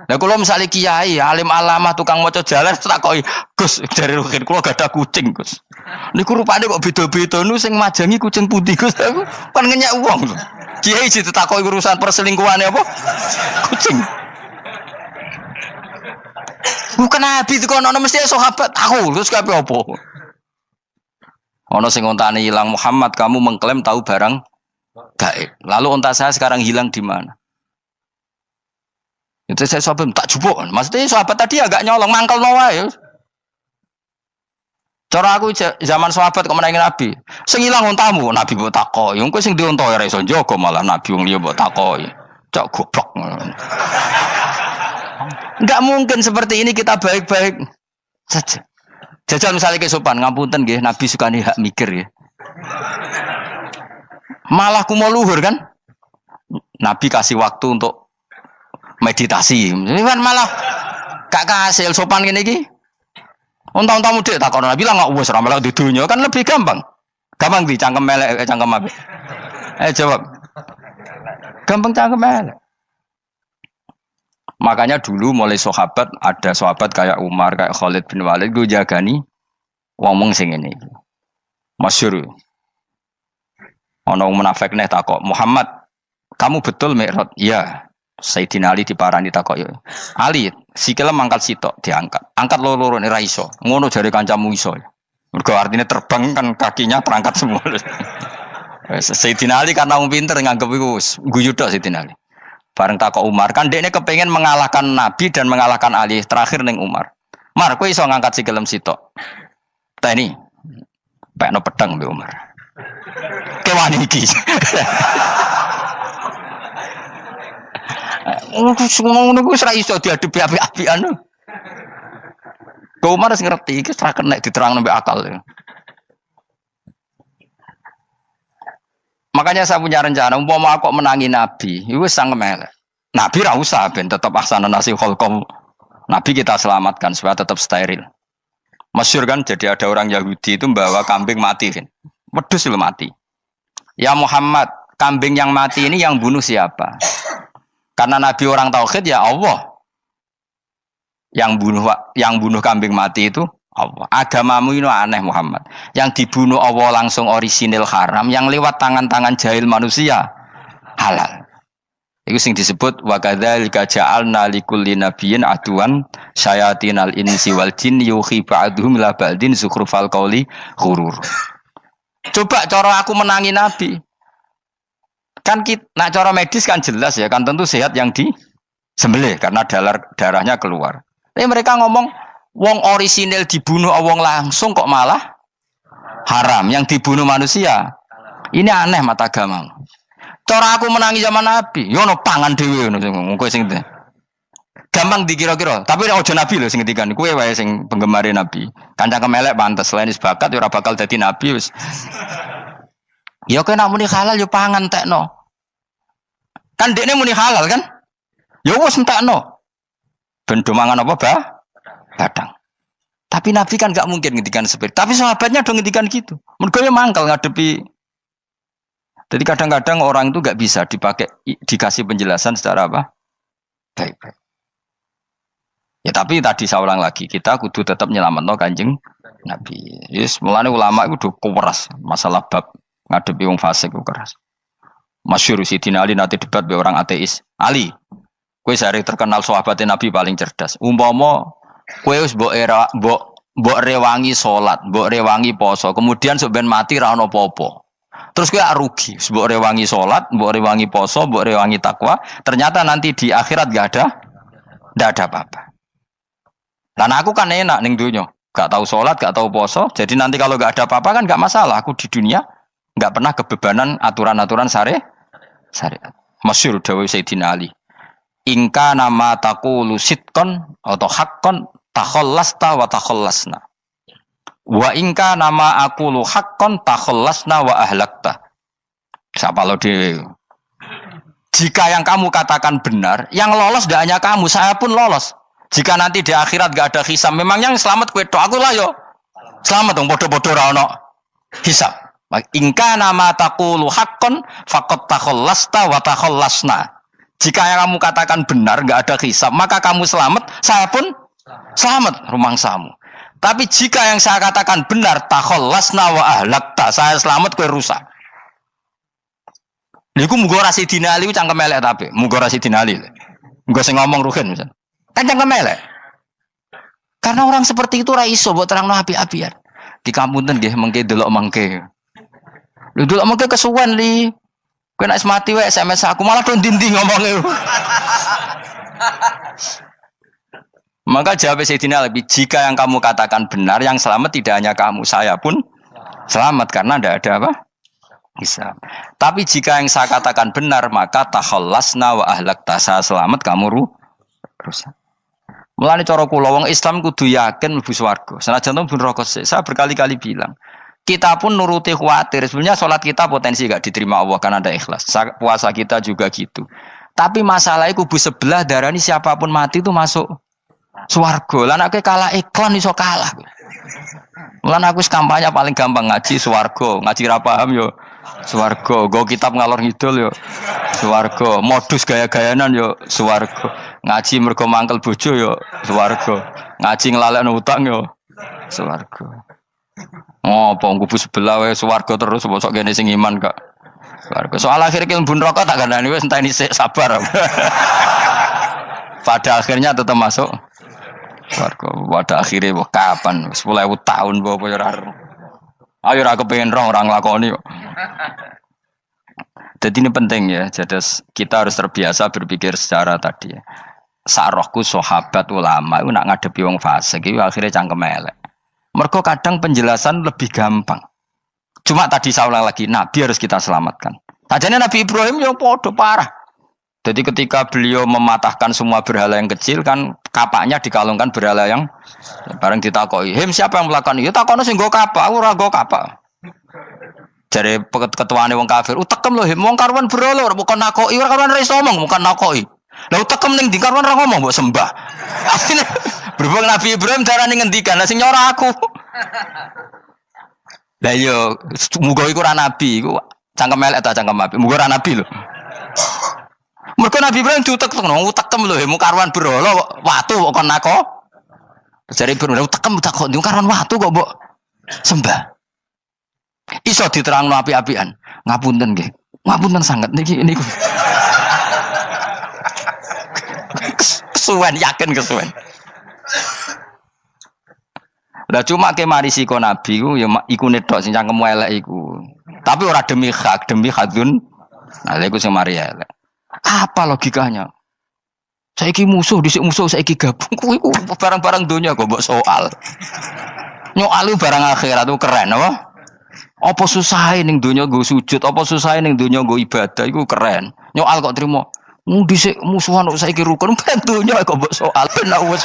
Lah kula misale kiai, alim alamah tukang maca jalan takoki, Gus dari rukin kula gak ada kucing, Gus. Niku rupane kok beda-beda nu sing majangi kucing putih, Gus. Aku kan ngenyek wong lho. Kiai ditakoki urusan perselingkuhane apa? Kucing. Bukan nabi itu kono mesti sahabat aku, terus kabeh apa? Ono sing ontane hilang Muhammad, kamu mengklaim tahu barang gaib. Lalu onta saya sekarang hilang di mana? Itu saya sahabat tak jupuk. Maksudnya sahabat tadi agak nyolong mangkel wae. Cara aku zaman sahabat kok menangi Nabi. Sing ilang ontamu, Nabi mbok takoki. Engko sing diunta ora iso njogo malah Nabi wong liya mbok takoki. Cok goblok. Enggak mungkin seperti ini kita baik-baik saja. Jajal misalnya kesopan, ngapunten nggih, Nabi sukani hak mikir ya. Malah kumo luhur kan? Nabi kasih waktu untuk meditasi. Kan malah gak kasih sopan ngene iki. Unta-unta mudik takon Nabi lah gak wis ora melok di dunya kan lebih gampang. Gampang di cangkem melek cangkem apik. Jawab. Gampang cangkem melek. Makanya dulu mulai sahabat, ada sahabat kayak Umar, kayak Khalid bin Walid, gue jagani ngomong sing ini. Masyhur. Ono munafik nih takok, Muhammad, kamu betul Mi'raj? Iya. Sayyidina Ali diparani takok ya. Ali, sikile mangkat sitok diangkat. Angkat loro-loro ora iso. Ngono jare kancamu iso. Mergo artinya terbang kan kakinya terangkat semua. Sayyidina Ali karena wong pinter nganggep iku guyu tok Sayyidina Ali. Bareng takok Umar, kan dekne kepengen mengalahkan Nabi dan mengalahkan Ali. Terakhir ning Umar. Mar, kowe iso ngangkat sikilem sitok. Teni. Pekno pedang mbek Umar. Kewan iki. Ngono ku ora iso diadepi api-apian. Kok Umar wis ngerti iki ora kena diterangno mbek akal. Makanya saya punya rencana, umpama aku menangi Nabi, itu sangat melek. Nabi ra usah ben tetap ahsana nasi kholqom. Nabi kita selamatkan supaya tetap steril. Masyhur kan, jadi ada orang Yahudi itu membawa kambing mati kan. Wedhus itu mati. Ya Muhammad, kambing yang mati ini yang bunuh siapa? Karena Nabi orang tauhid ya Allah. Yang bunuh kambing mati itu Allah. Agamamu ini aneh Muhammad. Yang dibunuh Allah langsung orisinil haram, yang lewat tangan-tangan jahil manusia halal. Itu sing disebut wa kadzalika ja'alna likulli nabiyyin aduwan syayatinal insi wal jin yuhi ba'dhum la ba'din zukhrufal qauli ghurur. Coba cara aku menangi Nabi. Kan nak cara medis kan jelas ya, kan tentu sehat yang disembelih karena darahnya keluar. Tapi mereka ngomong wong orisinil dibunuh wong langsung kok malah haram yang dibunuh manusia. Ini aneh mata agama. Cara aku menangi zaman Nabi, yo ono pangan dhewe ngono kowe sing gampang dikira-kira. Tapi ojo Nabi lho sing ngendikan, kowe wae sing penggemar Nabi. Kancang kemelek pantes selain bakat yo ora bakal dadi nabi wis. Ya kowe nak muni halal yo pangan tekno. Kan dekne muni halal kan? Ya wis entekno. Ben do mangan apa, Badang. Tapi Nabi kan gak mungkin ngendikan seperti. Tapi sahabatnya dong ngendikan gitu. Mergo ya mangkal ngadepi. Jadi kadang-kadang orang itu gak bisa dikasih penjelasan secara apa? Baik-baik. Ya tapi tadi saya ulang lagi, kita kudu tetap nyelametno Kanjeng Nabi. Yes, mulane ulama itu udah keras masalah bab ngadepi wong fasik itu keras. Masyhur Sidina Ali nanti debat be orang ateis. Ali, kowe sare terkenal sahabatnya Nabi paling cerdas. Umpama kowe wis mbok rewangi salat, mbok rewangi poso, kemudian sok ben mati ra ono apa-apa. Terus kowe rugi, mbok rewangi salat, mbok rewangi poso, mbok rewangi takwa, ternyata nanti di akhirat ndak ada apa-apa. Dan aku kan enak ning donya, gak tahu salat, gak tahu poso, jadi nanti kalau gak ada apa-apa kan gak masalah. Aku di dunia gak pernah kebebanan aturan-aturan syariat. Masyhur dawuh Sayyidina Ali. Ingka nama taqulu sidqan atau haqqan takhallasta wa takhallasna. Wa ingka nama aqulu haqqan takhallasna wa ahlakta. Siapa lo dhewe. Jika yang kamu katakan benar, yang lolos tidak hanya kamu, saya pun lolos. Jika nanti di akhirat gak ada hisab, memang yang selamat kowe tok, aku lah yo. Selamat dong bodoh-bodoh ra ono hisab. Ingka nama taqulu haqqan faqad takhallasta wa takhallasna. Jika yang kamu katakan benar, enggak ada hisab, maka kamu selamat, saya pun selamat, rumangsamu. Tapi jika yang saya katakan benar, takhallasna wa ahlakta, saya selamat, kowe rusak. Niku muga ora Sidina Ali cangkem elek tapi, muga ora Sidina Ali. Muga sing ngomong Ruhin misal. Kan cangkem elek. Karena orang seperti itu ora iso mbok terangno api-apian. Di kampunten nggih mengke delok mengke. Lho delok mengke kesuwen li. Kowe nek mati wae SMS aku malah do ndi-ndi ngomonge. Maka jawab Sayyidina Ali, jika yang kamu katakan benar, yang selamat tidak hanya kamu, saya pun selamat karena tidak ada apa? Hisab. Tapi jika yang saya katakan benar, maka takhallasna wa ahlakta, saya selamat, kamu rusak. Mulane cara kula wong Islam kudu yakin mlebu swarga. Senajan to pun rokok sik. Saya berkali-kali bilang, kita pun nuruti khawatir. Sebenarnya sholat kita potensi gak diterima Allah karena ada ikhlas. Puasa kita juga gitu. Tapi masalahnya kubu sebelah darani siapapun mati itu masuk swarga. Lan aku kalah iklan iso kalah. Lan aku kampanye paling gampang ngaji swarga, ngaji ra paham yo swarga, go kitab ngalor ngidul yo swarga, modus gaya-gayanan yo swarga. Ngaji mergo mangkel bojo yo swarga. Ngaji nglalekno utang yo swarga. Oh, apa kubu sebelah wae swarga terus bosok kene sing iman gak. Swarga. Soal akhir ki mlebu neraka tak kandhani wis enteni sik sabar. Pada akhirnya tetap masuk swarga. Pada akhirnya kapan? 10.000 tahun apa ya ora. Ayo ora kepengin orang nglakoni kok. Jadi ini penting ya. Jadi kita harus terbiasa berpikir secara tadi ya. Sarohku sahabat ulama itu nak ngadepi wong fasik itu akhirnya cangkem elek. Mergo kadang penjelasan lebih gampang. Cuma tadi saya ulang lagi, Nabi harus kita selamatkan. Tajane Nabi Ibrahim yang podo parah. Jadi ketika beliau mematahkan semua berhala yang kecil kan kapaknya dikalungkan berhala yang bareng ditakoi. Hem siapa yang melakukan itu? Takono sing nggo kapak, ora nggo kapak. Jare ketuane wong kafir, utekem lho hem wong karuan berhala ora bukan nakoki, ora karuan iso ngomong, bukan nakoki. Lah utekem ning ndi karuan ora ngomong mbok sembah. Asline berhubung Nabi Ibrahim darane ngendikan, lah sing nyora aku. Lah yo muga iku ora nabi, iku cangkem elek ta cangkem api. Muga ora nabi lho. Mergo Nabi Ibrahim utekem lho hem karuan berhala watu kok kon nako. Jare Ibrahim utekem tak kok karuan watu kok mbok sembah. Iso diterangno api-apian. Ngapunten nggih. Ngapunten sanget niki niku. Kesuwen yakin kesuwen. Lah cuma ke marisiko Nabi ku ya iku netok sing cangkemmu elek iku. Tapi ora demi hak, demi hadun. Nah, lha iku sing mari elek. Apa logikanya? Saiki musuh dhisik musuh saiki gabung kuwi ku barang-barang donya kok mbok soal. Nyoal barang akhirat itu keren apa? Apa susah ning donya nggo sujud, apa susah ning donya nggo ibadah iku keren. Nyoal kok trimo. Dhisik musuhan kok saiki rukun ben donya kok mbok soal ben wis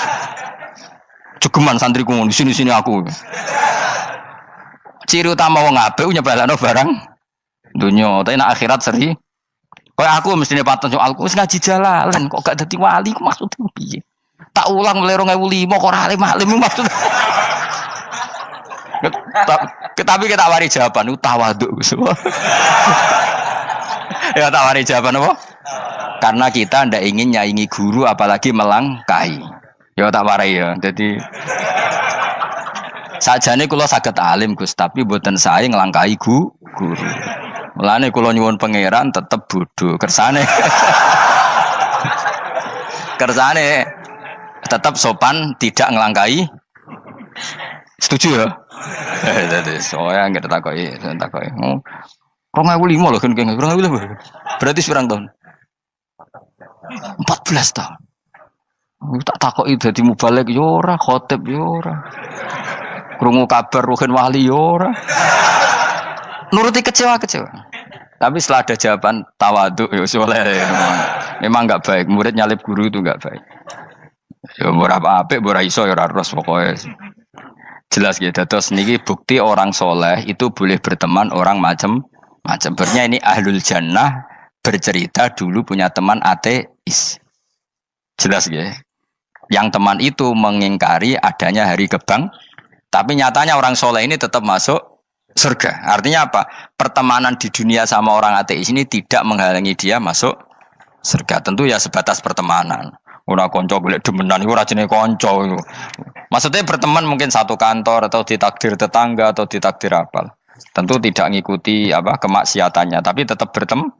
jegeman santriku di sini aku. Ciri utama wong apik nyebalano barang donya, tapi nek akhirat seri. Kayak aku mestine paten soalku wis ngaji jalalan kok gak dadi wali ku maksudku piye? Tak ulang mulai 2005 kok ora alim maksud. Tapi kita wari jawaban tawadhu. Ya tak wari jawaban apa? Karena kita ndak ingin nyaingi guru apalagi melangkai. Ya tak warai ya. Jadi sajane kula saged alim Gus, tapi mboten sae nglangkai guru. Mulane kula nyuwun pangeran tetep bodho kersane. Kersane tetap sopan, tidak ngelangkai. Setuju ya? Jadi soalnya nggak takoki. 2005 loh kan 2005. Berarti seberang tahun? 14 tahun. Tak takoki dadi mubalek yo ora, khotib yo ora. Krungu kabar Ruhin Wali yo ora. Nuruti kecewa. Tapi setelah ada jawaban tawadhu ya soleh. Memang enggak baik. Murid nyalip guru itu enggak baik. Ya berapa apik ora iso ya ora ros pokoke. Jelas gitu. Terus niki bukti orang soleh itu boleh berteman orang macam-macam. Berarti ini ahlul jannah bercerita dulu punya teman ateis. Jelas gitu. Yang teman itu mengingkari adanya hari kebang. Tapi nyatanya orang soleh ini tetap masuk surga. Artinya apa? Pertemanan di dunia sama orang ateis ini tidak menghalangi dia masuk surga. Tentu ya sebatas pertemanan. Ora konco golek demenan iku ora jenenge konco iku. Maksudnya berteman mungkin satu kantor atau ditakdir tetangga atau ditakdir apa. Tentu tidak ngikuti apa kemaksiatannya, tapi tetap berteman.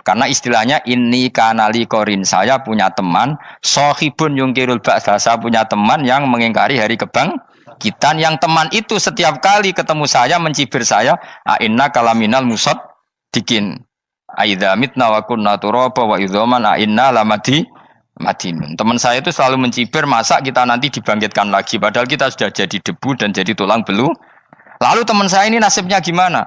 Karena istilahnya ini kanali korin, saya punya teman sohibun yungkirul ba'sa, saya punya teman yang mengingkari hari kebangkitan, yang teman itu setiap kali ketemu saya mencibir saya, inna kalaminal musad dikin aidza mitna wa kunna turaba wa idzaman inna lamadi madinun. Teman saya itu selalu mencibir, masa kita nanti dibangkitkan lagi padahal kita sudah jadi debu dan jadi tulang belulang. Lalu teman saya ini nasibnya gimana?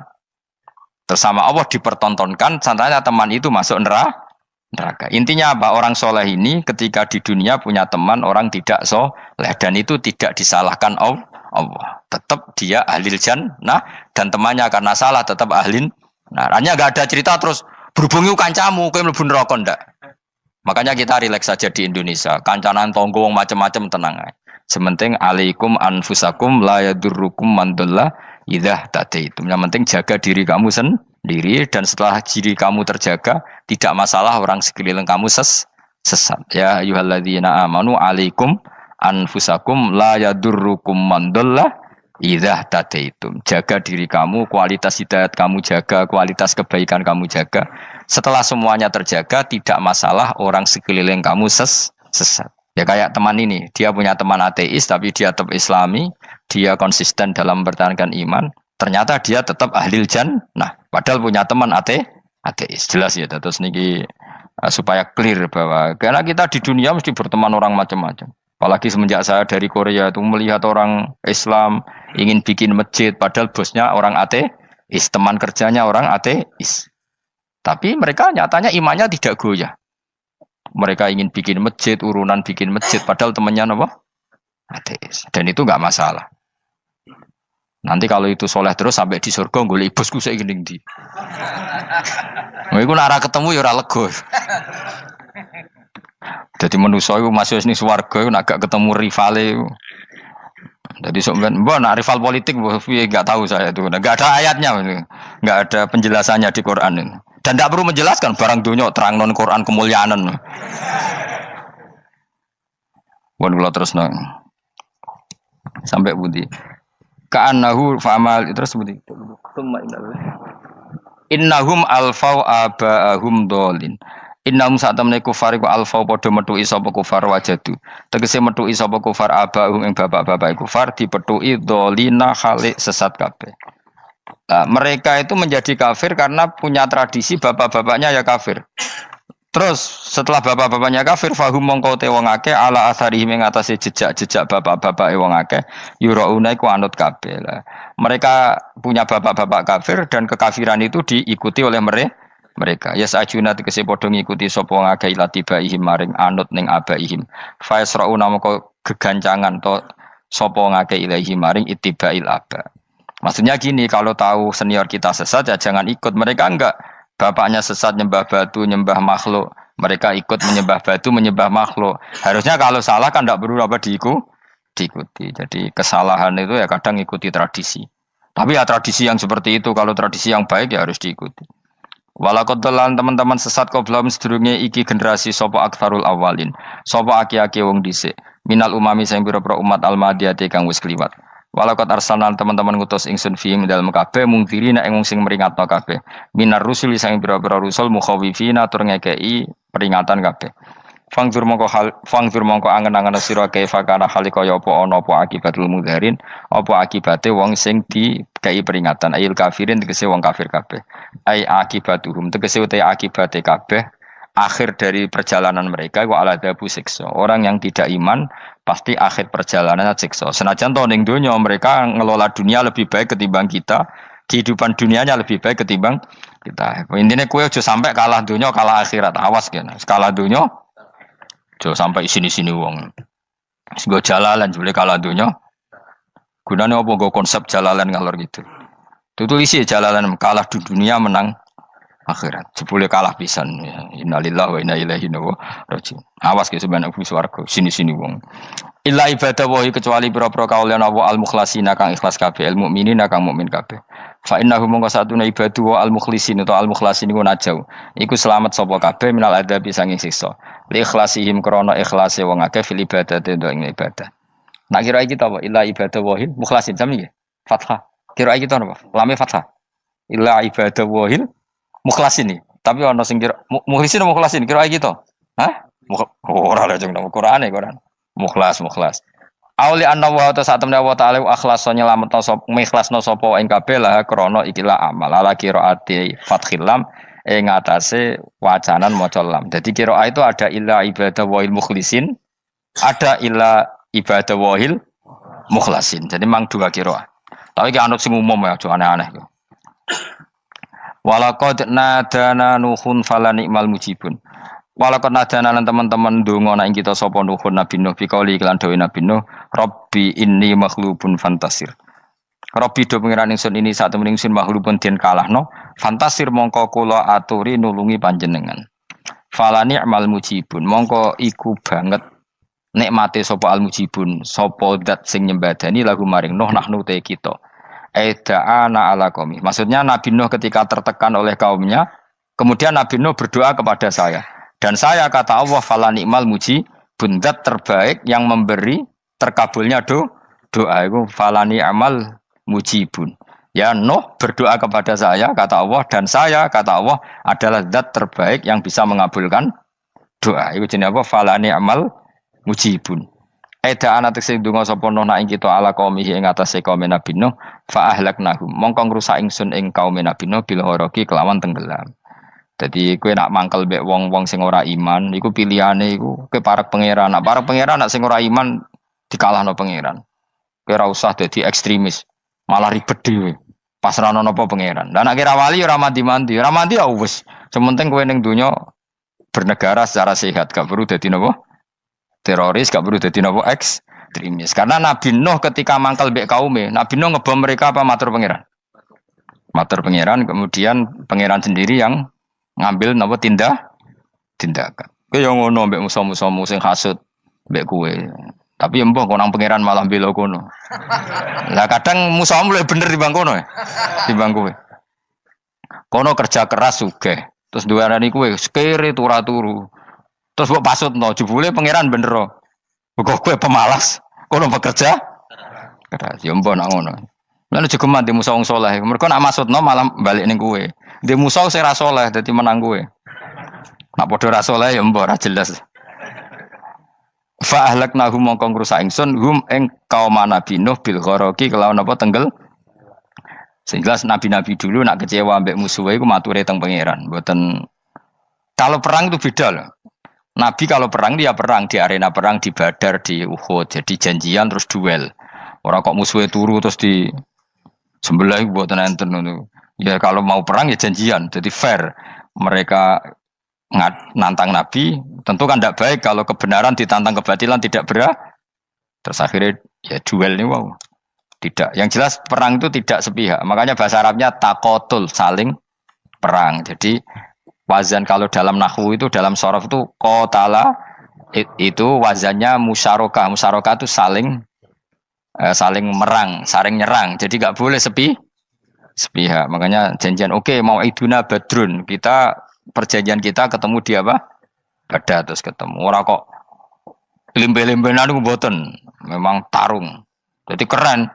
Tersama Allah dipertontonkan, sananya teman itu masuk neraka. Intinya apa? Orang soleh ini ketika di dunia punya teman orang tidak soleh, dan itu tidak disalahkan Allah. Tetap dia ahlil jannah, dan temannya karena salah tetap ahlin. Nah, hanya nggak ada cerita terus berhubungi kancamu, kowe mlebu neraka ndak. Makanya kita rileks saja di Indonesia. Kancanan tonggo wong macam-macam tenang aja. Sementing alaikum anfusakum la yadurrukum man dhalla idza tadaitum. Yang penting jaga diri kamu sendiri, dan setelah diri kamu terjaga, tidak masalah orang sekeliling kamu sesat. Ya ayyuhalladzina amanu alaikum anfusakum la yadurrukum man dhalla idza tadaitum. Jaga diri kamu, kualitas hidayat kamu jaga, kualitas kebaikan kamu jaga. Setelah semuanya terjaga, tidak masalah orang sekeliling kamu sesat. Ya kayak teman ini, dia punya teman ateis tapi dia tetap islami, dia konsisten dalam mempertahankan iman, ternyata dia tetap ahlil jannah, padahal punya teman ateis. Jelas ya, terus niki supaya clear bahwa karena kita di dunia mesti berteman orang macam-macam. Apalagi semenjak saya dari Korea itu melihat orang Islam ingin bikin masjid, padahal bosnya orang ateis, teman kerjanya orang ateis. Tapi mereka nyatanya imannya tidak goyah. Mereka ingin bikin masjid, urunan bikin masjid, padahal temannya apa? Ateis. Dan itu nggak masalah. Nanti kalau itu soleh terus sampai di surga, golek bosku saya ingin di. Iku nara ketemu ya ora lega. Jadi manusia itu masih ini swarga, agak ketemu rivale. Jadi sebenarnya, nak rival politik, nggak tahu saya itu, nggak ada ayatnya, nggak ada penjelasannya di Quran ini. Dan tidak perlu menjelaskan barang dunia terang non Quran kemuliaan. Wan kula terus nang sampai budi. Ka'annahu fa'amal terus budi. Innahum alfau aba'ahum dolin. Innahum sa'tamne kufar iku alfau padha metuki sapa kufar wajadu. Tegese metuki sapa kufar aba'ahum ing bapak-bapak kufar dipetuki dolina khalik sesat kabeh. Nah, mereka itu menjadi kafir karena punya tradisi bapak-bapaknya ya kafir. Terus setelah bapak-bapaknya kafir, fahum mongko te wong akeh ala asarihim ing atase jejak-jejak bapak-bapak wong akeh yurauna iku anut kabeh. Mereka punya bapak-bapak kafir dan kekafiran itu diikuti oleh mereka. Ya sajuna tegese padha ngikuti sapa wong akeh latibaihim maring anut ning abaihim. Fa yasrauna mongko gegancangan to sapa wong akeh ilahi maring ittibail aba. Maksudnya gini, kalau tahu senior kita sesat ya jangan ikut. Mereka enggak, bapaknya sesat nyembah batu, nyembah makhluk, mereka ikut menyembah batu, menyembah makhluk. Harusnya kalau salah kan enggak perlu apa diikuti. Jadi kesalahan itu ya kadang ikuti tradisi. Tapi ya tradisi yang seperti itu, kalau tradisi yang baik ya harus diikuti. Walakotelan teman-teman sesat kau belum sedurunge iki generasi sopo akfarul awalin, sopo aki-aki wong dhisik. Minal umami sing pira-pira umat almadiyati kang wis kliwat. Walakot arsalan teman-teman ngutus ingsun fi dalam kabeh mungkirina ing sing meringatno kabeh. Minar rusul sing pira-pira rusul mukhawifina tur ngekeki peringatan kabeh. Fangzur mongko angen-angen sira kaifa kana halikaya apa ana apa akibatul mudzarin, apa akibate wong sing dikai peringatan ayil kafirin tegese wong kafir kabeh. Ai akibatuhum tegese uta akibate kabeh akhir dari perjalanan mereka wa aladabu siksa. Orang yang tidak iman pasti akhir perjalanannya siksa. Senajan to ning donya mereka ngelola dunia lebih baik ketimbang kita, kehidupan dunianya lebih baik ketimbang kita. Intinya kowe aja sampai kalah donya kalah akhirat. Awas kene. Kalah donya aja sampai sini-sini wong. Sego jalalan jebule kalah donya. Gunane apa nggo konsep jalalan ngalor gitu. Tutulisi jalalan kalah di dunia menang akhirat. Jebule kalah pisan. Innalillahi wa inna ilaihi raji'un. Awas ke sebenarnya swarga sini-sini wong. Illa ibadah wahi kecuali pira-pira kaulian Allah al-mukhlasina kang ikhlas kabeh, al mukminina kang mukmin kabeh. Fa innahu mongko satuna ibadu wa al mukhlisin atau al mukhlasin iku najau. Iku selamat sapa kabeh minal adabi sanging siksa. Li ikhlasihim krana ikhlase wong akeh fil ibadati ing ibadah. Nak kira iki ta apa? Illa ibadah wahil mukhlasin sami nggih. Fathah. Kira iki ta apa? Lame fathah. Illa ibadah wahil mukhlasin iki. Tapi ana sing kira mukhlisin apa mukhlasin? Kira iki to. Hah? Ora lha jeng nang Qur'ane Qur'an. Mukhlas. Auli anna wa ta satemne wa ta'ala akhlaso nyelametno sapa mikhlasno sapa ing kabeh lah krana ikilah amal ala qiraati fathil lam ing atase wacanan maca lam. Dadi qiraah itu ada illa ibadah wahil mukhlisin, ada illa ibadah wahil mukhlasin. Jadi mang dua qiraah. Tapi ki anut sing umum ya aja aneh-aneh. Walaqad nadana nuhun fala ni'mal mujibun. Walaqad nadana lan teman-teman ndonga nek kita sapa nuhun Nabi Nuh bikauli iklan dawe Nabi Nuh, Rabbi inni maghlubun fantasir. Rabbi do pengiran ingsun ini sak temen ingsun maghlubun den kalahno, fantasir mongko kula aturi nulungi panjenengan. Fala ni'mal mujibun, mongko iku banget nikmate sapa al mujibun, sapa zat sing nyembadani lagu maring Nuh nahnu te kita. Aida'ana ala qaumi. Maksudnya Nabi Nuh ketika tertekan oleh kaumnya, kemudian Nabi Nuh berdoa kepada saya. Dan saya kata Allah fala ni'mal mujibun, zat terbaik yang memberi terkabulnya doa itu fala ni'mal mujibun. Ya Nuh berdoa kepada saya kata Allah, dan saya kata Allah adalah zat terbaik yang bisa mengabulkan doa. Itu jenenge apa? Fala ni'mal mujibun. Eda ana tekse ndonga sapa Nuh nak ing kita ala kaum ing atase kaum Nabi Nuh fa ahlaknahum. Mongko ngrusak ingsun ing kaum Nabi Nuh bil ghoroki kelawan tenggelam. Jadi kowe nak mangkel mbek wong-wong sing ora iman, iku pilihane iku kowe parek pangeran. Nak parek pangeran nak sing ora iman dikalahno pangeran. Kowe ora usah dadi ekstremis, malah ribet dhewe. Pasrahno napa pangeran. Lah nek kira wali ora mandi-mandi, ora mandi ya wis. Sementing kowe ning donya bernegara secara sehat, gak perlu dadi napa? Teroris, gak perlu dadi napa? Ekstremis. Karena Nabi Nuh ketika mangkel mbek kaume, Nabi Nuh ngebom mereka apa matur pangeran? Matur pangeran, kemudian pangeran sendiri yang ngambil napa tindakan. Kowe yo ngono mbek musuh-musuhmu sing hasud mbek kowe. Tapi mbah kok nang pangeran malah bela kono. Lah kadang musuhmu luwih bener timbang kono ya. Timbang kowe. Kono kerja keras sugih. Terus duwarani kowe kere turu. Terus mbok pasutno jebule pangeran bener. Kok kowe pemalas. Kono bekerja keras. Ya mbah nak ngono. Lan juga mati musuh wong saleh. Mergo nak maksudno malah balik ning kowe. Di musuh sing ra saleh dadi menang kowe. Nak padha ra saleh ya mbah ra jelas. Fa ahlaknahum mongko ngrusak ingsun hum ing kaum Nabi Nuh bil ghoroki kelawan apa tenggel. Sing jelas nabi-nabi dulu nak kecewa mbek musuhe iku mature teng pangeran. Mboten kalau perang itu beda loh. Nabi kalau perang dia perang di arena perang di Badar, di Uhud, jadi janjian terus duel. Ora kok musuhe turu terus di sebelah iku mboten enten ngono. Ya kalau mau perang ya janjian, jadi fair. Mereka nantang Nabi, tentu kan tidak baik kalau kebenaran ditantang kebatilan tidak berat. Terus akhirnya ya duel ini wow. Tidak. Yang jelas perang itu tidak sepihak. Makanya bahasa Arabnya takotul, saling perang. Jadi wazan kalau dalam nahwu itu dalam sorof itu qatala itu wazannya musyarakah. Musyarakah itu saling merang, saling nyerang. Jadi nggak boleh sepihak. Makanya janjian oke, mau iduna badrun, kita perjanjian kita ketemu di apa? Badar terus ketemu. Ora kok limbe-limbenan iku mboten, memang tarung. Jadi keren.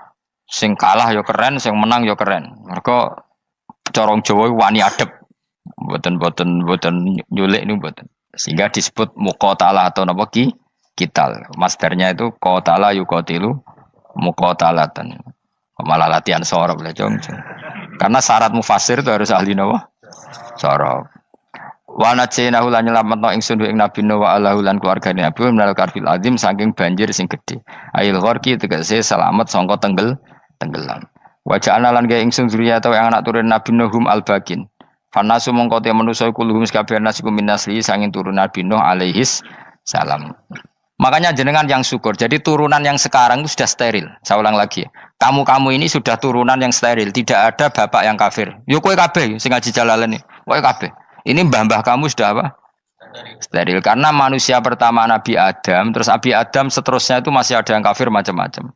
Sing kalah ya keren, sing menang ya keren. Mergo cara Jawa wani adep. Mboten nyulik niku mboten. Sehingga disebut muqatalah atau napa kital. Masdarnya itu qatala yuqatilu muqatalatan. Malah latihan sorab lah jong. Karena syarat mufassir itu harus ahli napa? Sorab. Wa najinahu lan nyelametno ingsun ing Nabi Nuh wa alahu lan keluargane Nabi minal karfil azim saking banjir sing gedhe. Ail gharqi tegese selamat sangka tenggelam. Wa ja'alna lan gawe ingsun zuriyata yang anak turun Nabi Nuhum al-bakin. Fanasu mongko te manusa kulluhum kabeh nasikum minasli sanging turun Nabi Nuh alaihis salam. Makanya jenengan yang syukur. Jadi turunan yang sekarang itu sudah steril. Saya ulang lagi. Kamu ini sudah turunan yang steril. Tidak ada bapak yang kafir. Yo kowe kabeh sing ngaji Jalalain. Kowe kabeh. Ini mbah-mbah kamu sudah apa? Steril. Karena manusia pertama Nabi Adam, terus Nabi Adam seterusnya itu masih ada yang kafir macam-macam.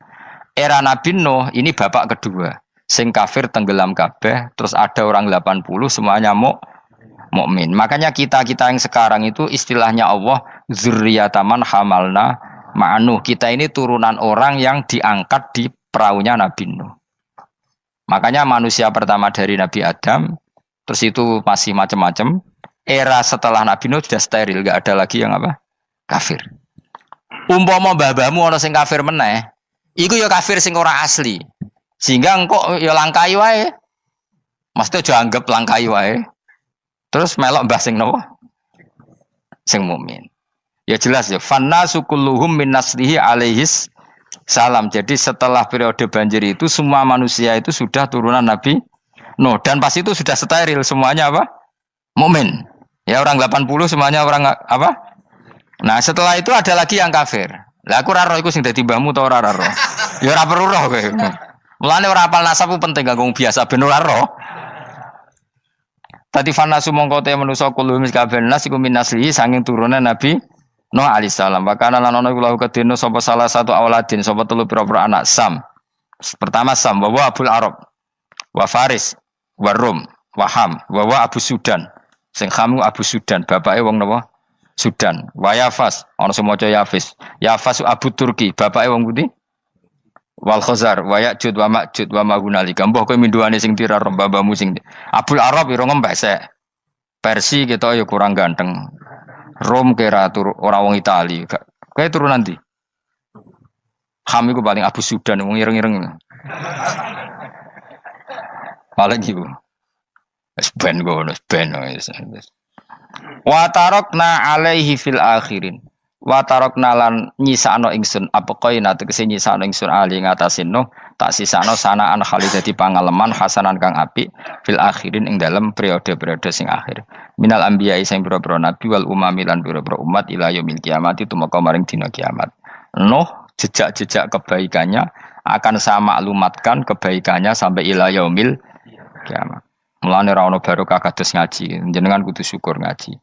Era Nabi Nuh ini bapak kedua. sing kafir tenggelam kabeh, terus ada orang 80 semuanya mukmin. Makanya kita-kita yang sekarang itu istilahnya Allah zurriyataman hamalna ma'nuh. Kita ini turunan orang yang diangkat di perahunya Nabi Nuh. Makanya manusia pertama dari Nabi Adam, terus itu masih macam-macam. Era setelah Nabi Nuh sudah steril, gak ada lagi yang apa? Kafir. Umpama mbah-mbahmu ana sing kafir meneh, iku ya kafir sing ora asli. Sehingga engkau ya langkai wae. Mesti aja anggap langkai wae. Terus melok mbah sing napa? Sing mukmin. Ya jelas ya, fannasu kulluhum min naslihi alaihis salam. Jadi setelah periode banjir itu semua manusia itu sudah turunan Nabi Nuh dan pas itu sudah steril semuanya apa? Mukmin. Ya orang 80 semuanya orang apa? Nah, setelah itu ada lagi yang kafir. Lah aku ora roh iku sing dadi mbahmu ta ora roh. Ya ora perlu roh kowe. Mulane ora apal nasab ku penting kanggo biasa ben ora roh. Tadi fanasu mongko te manusa kulo kabeh nas iku minaslihi sanging turunan Nabi Nuh alaihissalam. Bakana lan ana iku lahu kedene sapa salah satu auladin sapa telu pira-pira anak Sam. Pertama Sam wa Abul Arab wa Faris wa Rum wa Ham wa Abu Sudan. Sing Ham Abu Sudan, bapake wong napa? Sudan. Wa Yafas, ana sing maca Yafis. Yafas Abu Turki, bapake wong pundi? Wal Khazar, wa Ya'jud wa Ma'jud wa Mahunalika. Mbah kowe minduane sing tira babamu sing. Abul Arab ira ngempek sek. Persi kita ya kurang ganteng. Rom kira ora wong Itali. Kowe turunan ndi? Ham iku paling Abu Sudan wong ireng-ireng. Paling iku. Wis ben ngono, ben wis. Wa tarakna alaihi fil akhirin. Wa tarakna lan nyisakno ingsun apa koina tegese nyisakno ingsun ali ngatasin no tak sisakno sanaan khali dadi pangaleman hasanan kang apik fil akhirin ing dalem periode-periode sing akhir. Minal anbiya sing pira-pira nabi wal umami lan pira-pira umat ila yaumil kiamat itu maka maring dina kiamat. Nuh jejak-jejak kebaikannya akan saya maklumatkan kebaikannya sampai ila yaumil kiamat. Mulane ora ono barokah kados ngaji, jenengan kudu syukur ngaji.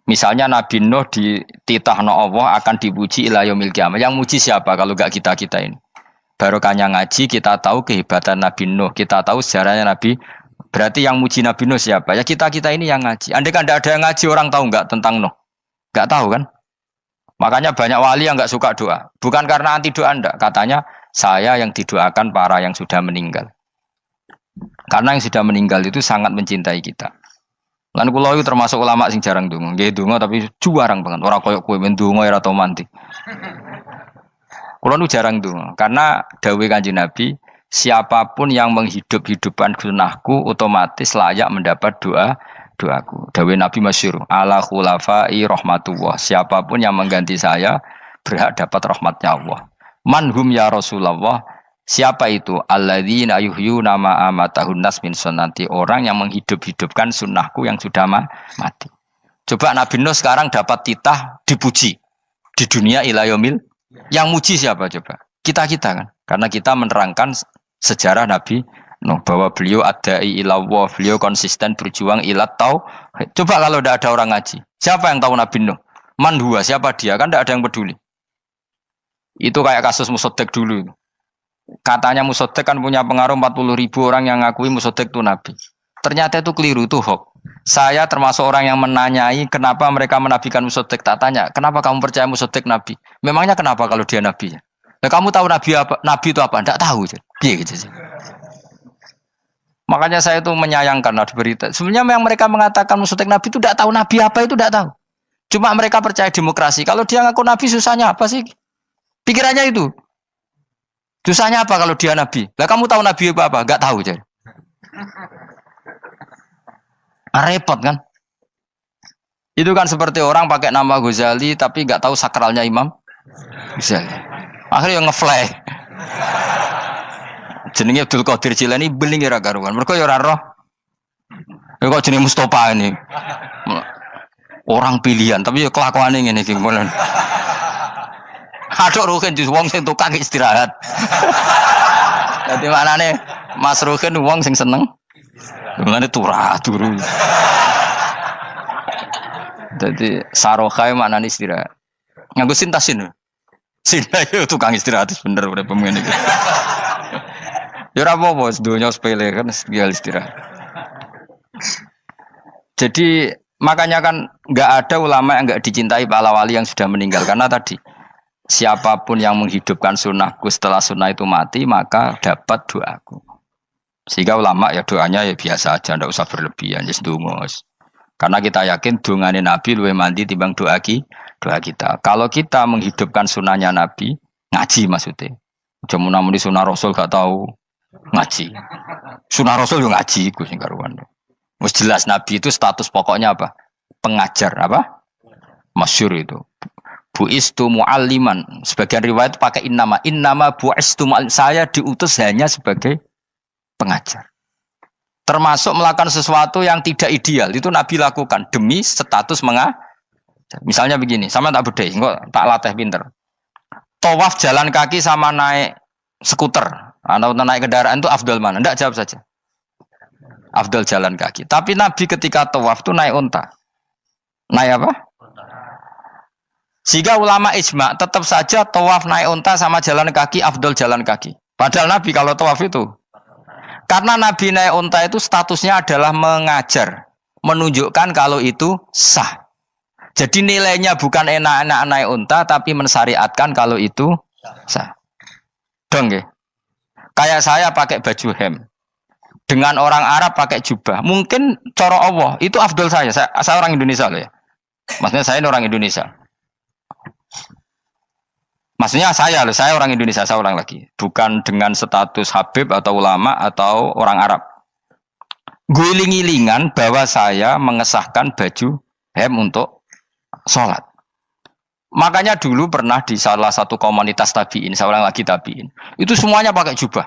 Misalnya Nabi Nuh dititahno Allah akan dipuji ila yaumil kiamah. Yang muji siapa kalau enggak kita-kita ini? Barokahnya ngaji, kita tahu kehebatan Nabi Nuh, kita tahu sejarahnya Nabi. Berarti yang muji Nabi Nuh siapa? Ya kita-kita ini yang ngaji. Andai kan tidak ada yang ngaji, orang tahu enggak tentang Nuh? Enggak tahu kan? Makanya banyak wali yang enggak suka doa. Bukan karena anti doa enggak, katanya saya yang didoakan para yang sudah meninggal. Karena yang sudah meninggal itu sangat mencintai kita. Lan kula itu termasuk ulama sing jarang donga. Nggih donga tapi juarang banget. Ora koyo kowe men donga ora tau mandi. Kula nu jarang donga karena dawuh Kanjeng Nabi, siapapun yang menghidup-hidupkan sunnahku otomatis layak mendapat doaku. Dawuh Nabi masyhur, ala khulafai rahmatullah. Siapapun yang mengganti saya berhak dapat rahmatnya Allah. Manhum ya Rasulullah. Siapa itu? Alladzina yuhyuna ma amatahun nas min sunnati. Orang yang menghidup-hidupkan sunnahku yang sudah mati. Coba Nabi Nuh sekarang dapat titah dipuji di dunia ila yaumil. Yang muji siapa coba? Kita-kita kan. Karena kita menerangkan sejarah Nabi Nuh bahwa beliau adai ila Allah, beliau konsisten berjuang ila tauhid. Coba kalau tidak ada orang ngaji. Siapa yang tahu Nabi Nuh? Man huwa, siapa dia? Kan tidak ada yang peduli. Itu kayak kasus Musaddiq dulu. Katanya Musaddiq kan punya pengaruh 40.000 orang yang ngakui Musaddiq itu Nabi. Ternyata itu keliru, itu hoax. Saya termasuk orang yang menanyai kenapa mereka menabikan Musaddiq. Tak tanya, kenapa kamu percaya Musaddiq Nabi? Memangnya kenapa kalau dia Nabi? Nah, kamu tahu Nabi apa? Nabi itu apa? Tidak tahu. Gitu sih. Makanya saya itu menyayangkan di berita. Sebenarnya yang mereka mengatakan Musaddiq Nabi itu tidak tahu Nabi apa itu tidak tahu. Cuma mereka percaya demokrasi. Kalau dia ngaku Nabi susahnya apa sih? Pikirannya itu. Susahnya apa kalau dia Nabi? Lah kamu tahu Nabi apa? Enggak tahu jadi. Repot kan? Itu kan seperti orang pakai nama Ghazali tapi enggak tahu sakralnya Imam Ghazali. Akhirnya ngefly. Jenenge Abdul Qadir Jilani beling ora karuan. Mergo ya ora roh. Ya kok jenenge Mustofa ini. Orang pilihan tapi ya kelakuane ngene iki ngono. Aduk Ruhin di wong sing tukang istirahat. Dadi maknane Mas Ruhin wong sing seneng. Mulane turu. Dadi sarohae maknane istirahat. Nganggo sintasin. Sinta itu tukang istirahat bener udah pemain iki. Ya ora apa-apa, donya sepele kan tinggal istirahat. Jadi makanya kan nggak ada ulama yang nggak dicintai para wali yang sudah meninggal karena tadi siapapun yang menghidupkan sunnahku setelah sunnah itu mati maka dapat doaku. Sehingga ulama ya doanya ya biasa aja, ndak usah berlebihan, ya sedungos. Karena kita yakin dongane Nabi luwih mandi timbang doa kita. Kalau kita menghidupkan sunnahnya Nabi, ngaji maksudnya. Jamu namuni sunnah Rasul gak tahu ngaji. Sunnah Rasul yo ngaji iku sing karuan. Wis jelas Nabi itu status pokoknya apa? Pengajar apa? Masyhur itu. Buistu mualliman. Sebagian riwayat pakai innama buistu muallim. Saya diutus hanya sebagai pengajar. Termasuk melakukan sesuatu yang tidak ideal itu Nabi lakukan demi status mengajar. Misalnya begini, sama tak bedai, kok tak latih pinter. Tawaf jalan kaki sama naik skuter atau naik kendaraan itu afdal mana? Enggak, jawab saja. Afdal jalan kaki. Tapi Nabi ketika tawaf itu naik unta. Naik apa? Sehingga ulama ijma tetap saja tawaf naik unta sama jalan kaki afdal jalan kaki. Padahal Nabi kalau tawaf itu karena Nabi naik unta itu statusnya adalah mengajar, menunjukkan kalau itu sah. Jadi nilainya bukan enak-enak naik unta tapi mensyariatkan kalau itu sah. Dong ya. Kayak saya pakai baju hem. Dengan orang Arab pakai jubah. Mungkin cara Allah itu afdol saya. Saya orang Indonesia loh ya. Maksudnya saya ini orang Indonesia. Maksudnya saya orang Indonesia, saya orang lagi. Bukan dengan status Habib atau ulama atau orang Arab. Guling-gilingan bahwa saya mengesahkan baju hem untuk sholat. Makanya dulu pernah di salah satu komunitas tabiin, saya ulang lagi tabiin. Itu semuanya pakai jubah.